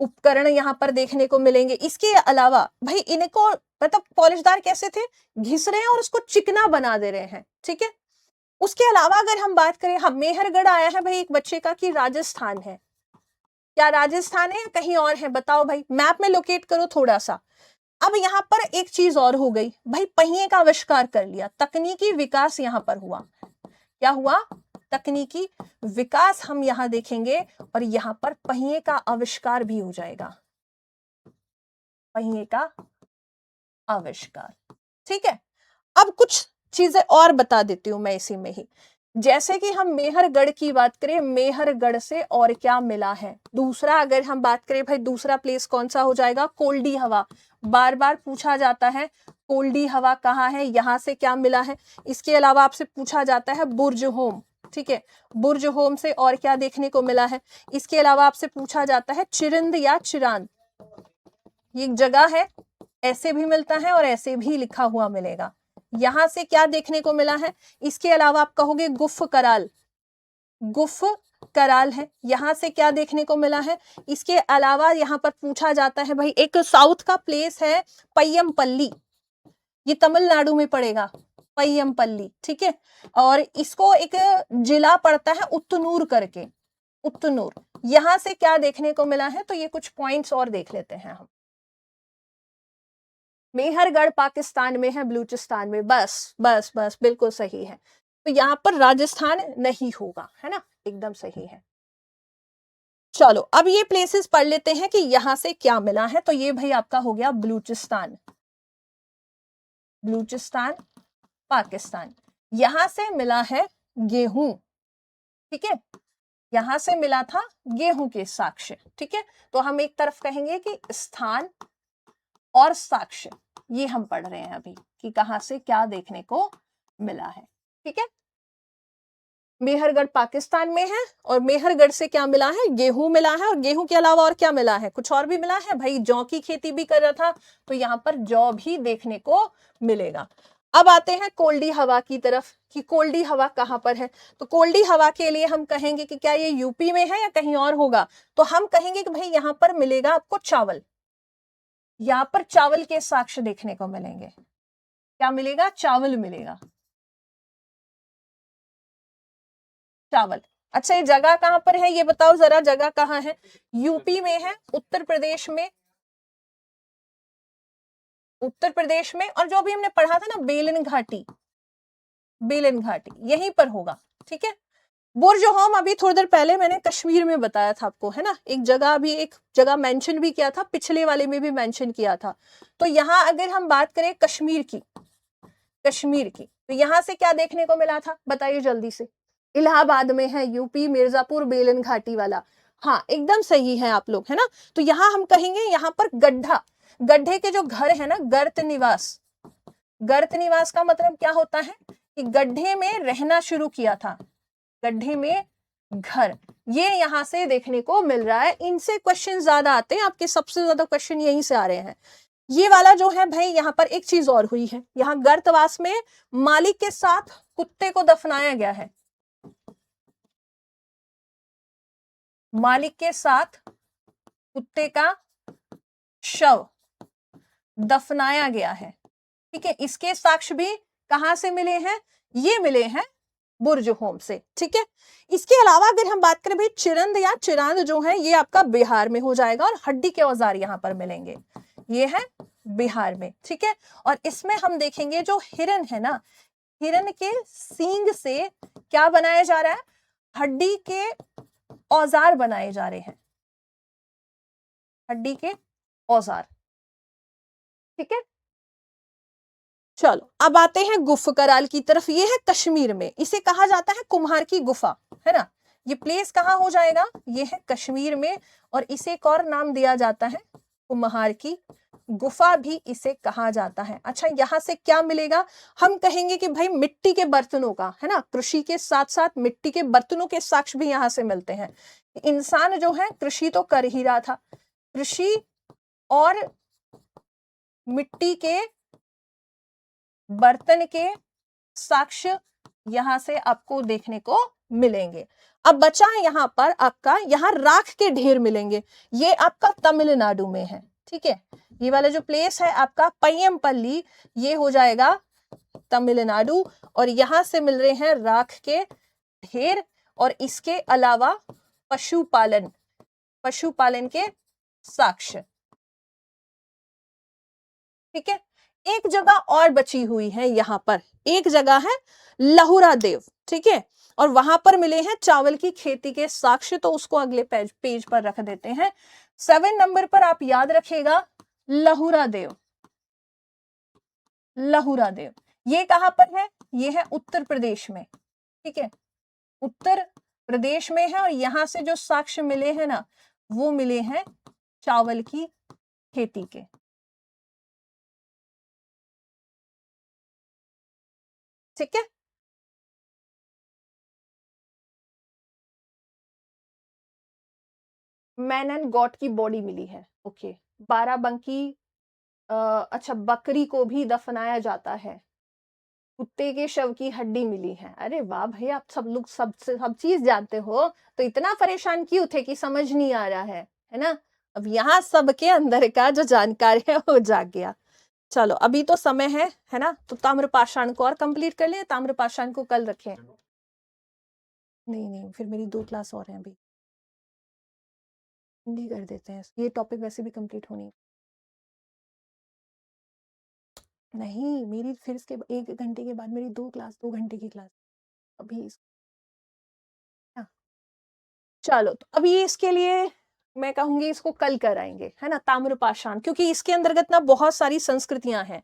उपकरण यहां पर देखने को मिलेंगे। इसके अलावा भाई इनको, मतलब पॉलिशदार कैसे थे? घिस रहे हैं और उसको चिकना बना दे रहे हैं। ठीक है, उसके अलावा अगर हम बात करें, हम मेहरगढ़ आया है भाई एक बच्चे का कि राजस्थान है। क्या राजस्थान है या कहीं और है? बताओ भाई, मैप में लोकेट करो थोड़ा सा। अब यहां पर एक चीज और हो गई भाई, पहिए का आविष्कार कर लिया, तकनीकी विकास यहां पर हुआ। क्या हुआ? तकनीकी विकास हम यहां देखेंगे और यहां पर पहिए का आविष्कार भी हो जाएगा, पहिए का आविष्कार। ठीक है, अब कुछ चीजें और बता देती हूं मैं इसी में ही। जैसे कि हम मेहरगढ़ की बात करें, मेहरगढ़ से और क्या मिला है? दूसरा अगर हम बात करें भाई, दूसरा प्लेस कौन सा हो जाएगा? कोल्डी हवा। बार बार पूछा जाता है कोल्डी हवा कहाँ है, यहां से क्या मिला है। इसके अलावा आपसे पूछा जाता है बुर्ज होम। ठीक है, बुर्ज होम से और क्या देखने को मिला है। इसके अलावा आपसे पूछा जाता है चिरिंद या चिरांद, ये एक जगह है, ऐसे भी मिलता है और ऐसे भी लिखा हुआ मिलेगा। यहां से क्या देखने को मिला है? इसके अलावा आप कहोगे गुफ कराल, गुफ कराल है, यहां से क्या देखने को मिला है? इसके अलावा यहां पर पूछा जाता है भाई, एक साउथ का प्लेस है पय्यमपल्ली, ये तमिलनाडु में पड़ेगा, पय्यमपल्ली। ठीक है, और इसको एक जिला पड़ता है उत्तनूर करके, उत्तनूर। यहां से क्या देखने को मिला है? तो ये कुछ पॉइंट्स और देख लेते हैं हम। मेहरगढ़ पाकिस्तान में है, बलूचिस्तान में, बस बस बस बिल्कुल सही है। तो यहाँ पर राजस्थान नहीं होगा, है ना, एकदम सही है। चलो अब ये प्लेसेस पढ़ लेते हैं कि यहां से क्या मिला है। तो ये भाई आपका हो गया बलूचिस्तान, बलूचिस्तान पाकिस्तान। यहां से मिला है गेहूं, ठीक है, यहां से मिला था गेहूं के साक्ष्य, ठीक है। तो हम एक तरफ कहेंगे कि स्थान और साक्ष्य, ये हम पढ़ रहे हैं अभी कि कहां से क्या देखने को मिला है, ठीक है। मेहरगढ़ पाकिस्तान में है और मेहरगढ़ से क्या मिला है, गेहूं मिला है। और गेहूं के अलावा और क्या मिला है, कुछ और भी मिला है भाई, जौ की खेती भी कर रहा था तो यहाँ पर जौ भी देखने को मिलेगा। अब आते हैं कोल्डी हवा की तरफ कि कोल्डी हवा कहां पर है। तो कोल्डी हवा के लिए हम कहेंगे कि क्या ये यूपी में है या कहीं और होगा। तो हम कहेंगे कि भाई यहां पर मिलेगा आपको चावल, यहां पर चावल के साक्ष्य देखने को मिलेंगे। क्या मिलेगा, चावल मिलेगा, चावल। अच्छा ये जगह कहां पर है, ये बताओ जरा, जगह कहां है। यूपी में है, उत्तर प्रदेश में, उत्तर प्रदेश में। और जो भी हमने पढ़ा था ना बेलन घाटी, बेलन घाटी यहीं पर होगा, ठीक है। बुर्ज होम अभी थोड़ी देर पहले मैंने कश्मीर में बताया था आपको, है ना। एक जगह, अभी एक जगह मेंशन भी किया था, पिछले वाले में भी मेंशन किया था। तो यहाँ अगर हम बात करें कश्मीर की, कश्मीर की, तो यहां से क्या देखने को मिला था, बताइए जल्दी से। इलाहाबाद में है, यूपी मिर्जापुर बेलन घाटी वाला। हाँ एकदम सही है आप लोग, है ना। तो यहाँ हम कहेंगे यहाँ पर गड्ढा, गड्ढे के जो घर है ना, गर्त निवास। गर्त निवास का मतलब क्या होता है कि गड्ढे में रहना शुरू किया था, गड्ढे में घर, ये यहां से देखने को मिल रहा है। इनसे क्वेश्चन ज्यादा आते हैं आपके, सबसे ज्यादा क्वेश्चन यहीं से आ रहे हैं। ये वाला जो है भाई, यहाँ पर एक चीज और हुई है, यहाँ गर्तवास में मालिक के साथ कुत्ते को दफनाया गया है, मालिक के साथ कुत्ते का शव दफनाया गया है, ठीक है। इसके साक्ष्य भी कहां से मिले हैं, ये मिले हैं बुर्ज होम से, ठीक है। इसके अलावा अगर हम बात करें भाई चिरंद या चिरांद जो है, ये आपका बिहार में हो जाएगा और हड्डी के औजार यहां पर मिलेंगे, ये है बिहार में, ठीक है। और इसमें हम देखेंगे जो हिरन है ना, हिरन के सींग से क्या बनाया जा रहा है, हड्डी के औजार बनाए जा रहे हैं, हड्डी के औजार, ठीक है। चलो अब आते हैं गुफकराल की तरफ, ये है कश्मीर में, इसे कहा जाता है कुम्हार की गुफा, है ना। ये प्लेस कहां हो जाएगा, ये है कश्मीर में। और इसे एक और नाम दिया जाता है कुम्हार की गुफा भी इसे कहा जाता है। अच्छा यहां से क्या मिलेगा, हम कहेंगे कि भाई मिट्टी के बर्तनों का, है ना, कृषि के साथ साथ मिट्टी के बर्तनों के साक्ष्य भी यहां से मिलते हैं। इंसान जो है कृषि तो कर ही रहा था, कृषि और मिट्टी के बर्तन के साक्ष्य यहां से आपको देखने को मिलेंगे। अब बचा यहां पर आपका, यहां राख के ढेर मिलेंगे, ये आपका तमिलनाडु में है, ठीक है। ये वाला जो प्लेस है आपका पय्यमपल्ली, ये हो जाएगा तमिलनाडु। और यहां से मिल रहे हैं राख के ढेर। और इसके अलावा पशुपालन, पशुपालन के साक्ष्य, ठीक है। एक जगह और बची हुई है यहां पर, एक जगह है लहुरा देव, ठीक है। और वहां पर मिले हैं चावल की खेती के साक्ष्य, तो उसको अगले पेज पर रख देते हैं। 7 नंबर पर आप याद रखिएगा लहुरा देव, लहुरा देव ये कहां पर है, ये है उत्तर प्रदेश में, ठीक है, उत्तर प्रदेश में है। और यहां से जो साक्ष्य मिले हैं ना, वो मिले हैं चावल की खेती के, ठीक है। मैन एंड गॉड की बॉडी मिली है, ओके। बाराबंकी, अच्छा बकरी को भी दफनाया जाता है, कुत्ते के शव की हड्डी मिली है। अरे वाह भाई, आप सब लोग सब चीज जानते हो, तो इतना परेशान क्यों थे कि समझ नहीं आ रहा है ना। अब यहाँ सबके अंदर का जो जानकारी है वो जाग गया। चलो अभी तो समय है ना, तो ताम्रपाषाण को और कंप्लीट कर ले, ताम्रपाषाण को कल रखें। नहीं नहीं, फिर मेरी 2 क्लास और हैं अभी, हिंदी कर देते हैं, ये टॉपिक वैसे भी कंप्लीट होनी नहीं। मेरी फिर इसके 1 घंटे के बाद मेरी 2 क्लास, 2 घंटे की क्लास अभी हाँ। चलो तो अभी इसके लिए मैं कहूंगी इसको कल कराएंगे, है ना, ताम्रपाषाण, क्योंकि इसके अंतर्गत ना बहुत सारी संस्कृतियां हैं।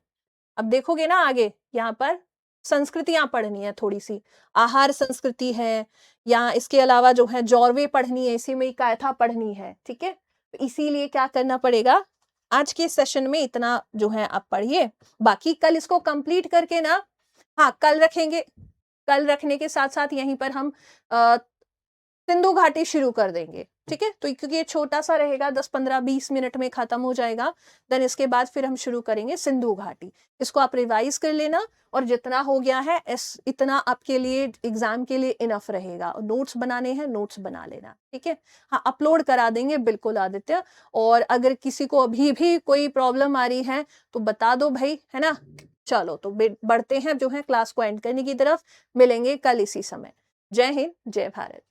अब देखोगे ना आगे यहाँ पर संस्कृतियां पढ़नी है थोड़ी सी, आहार संस्कृति है, या इसके अलावा जो है जौरवे पढ़नी है, इसी में कायथा पढ़नी है, ठीक है। तो इसीलिए क्या करना पड़ेगा, आज के सेशन में इतना जो है आप पढ़िए, बाकी कल इसको कंप्लीट करके ना, हाँ कल रखेंगे, कल रखने के साथ साथ यहीं पर हम सिंधु घाटी शुरू कर देंगे, ठीक है। तो क्योंकि ये छोटा सा रहेगा, 10-15-20 मिनट में खत्म हो जाएगा, देन इसके बाद फिर हम शुरू करेंगे सिंधु घाटी। इसको आप रिवाइज कर लेना, और जितना हो गया है इतना आपके लिए एग्जाम के लिए इनफ रहेगा। नोट्स बनाने हैं, नोट्स बना लेना, ठीक है। हाँ अपलोड करा देंगे बिल्कुल आदित्य, और अगर किसी को अभी भी कोई प्रॉब्लम आ रही है तो बता दो भाई, है ना। चलो तो बढ़ते हैं जो है क्लास को एंड करने की तरफ, मिलेंगे कल इसी समय। जय हिंद, जय भारत।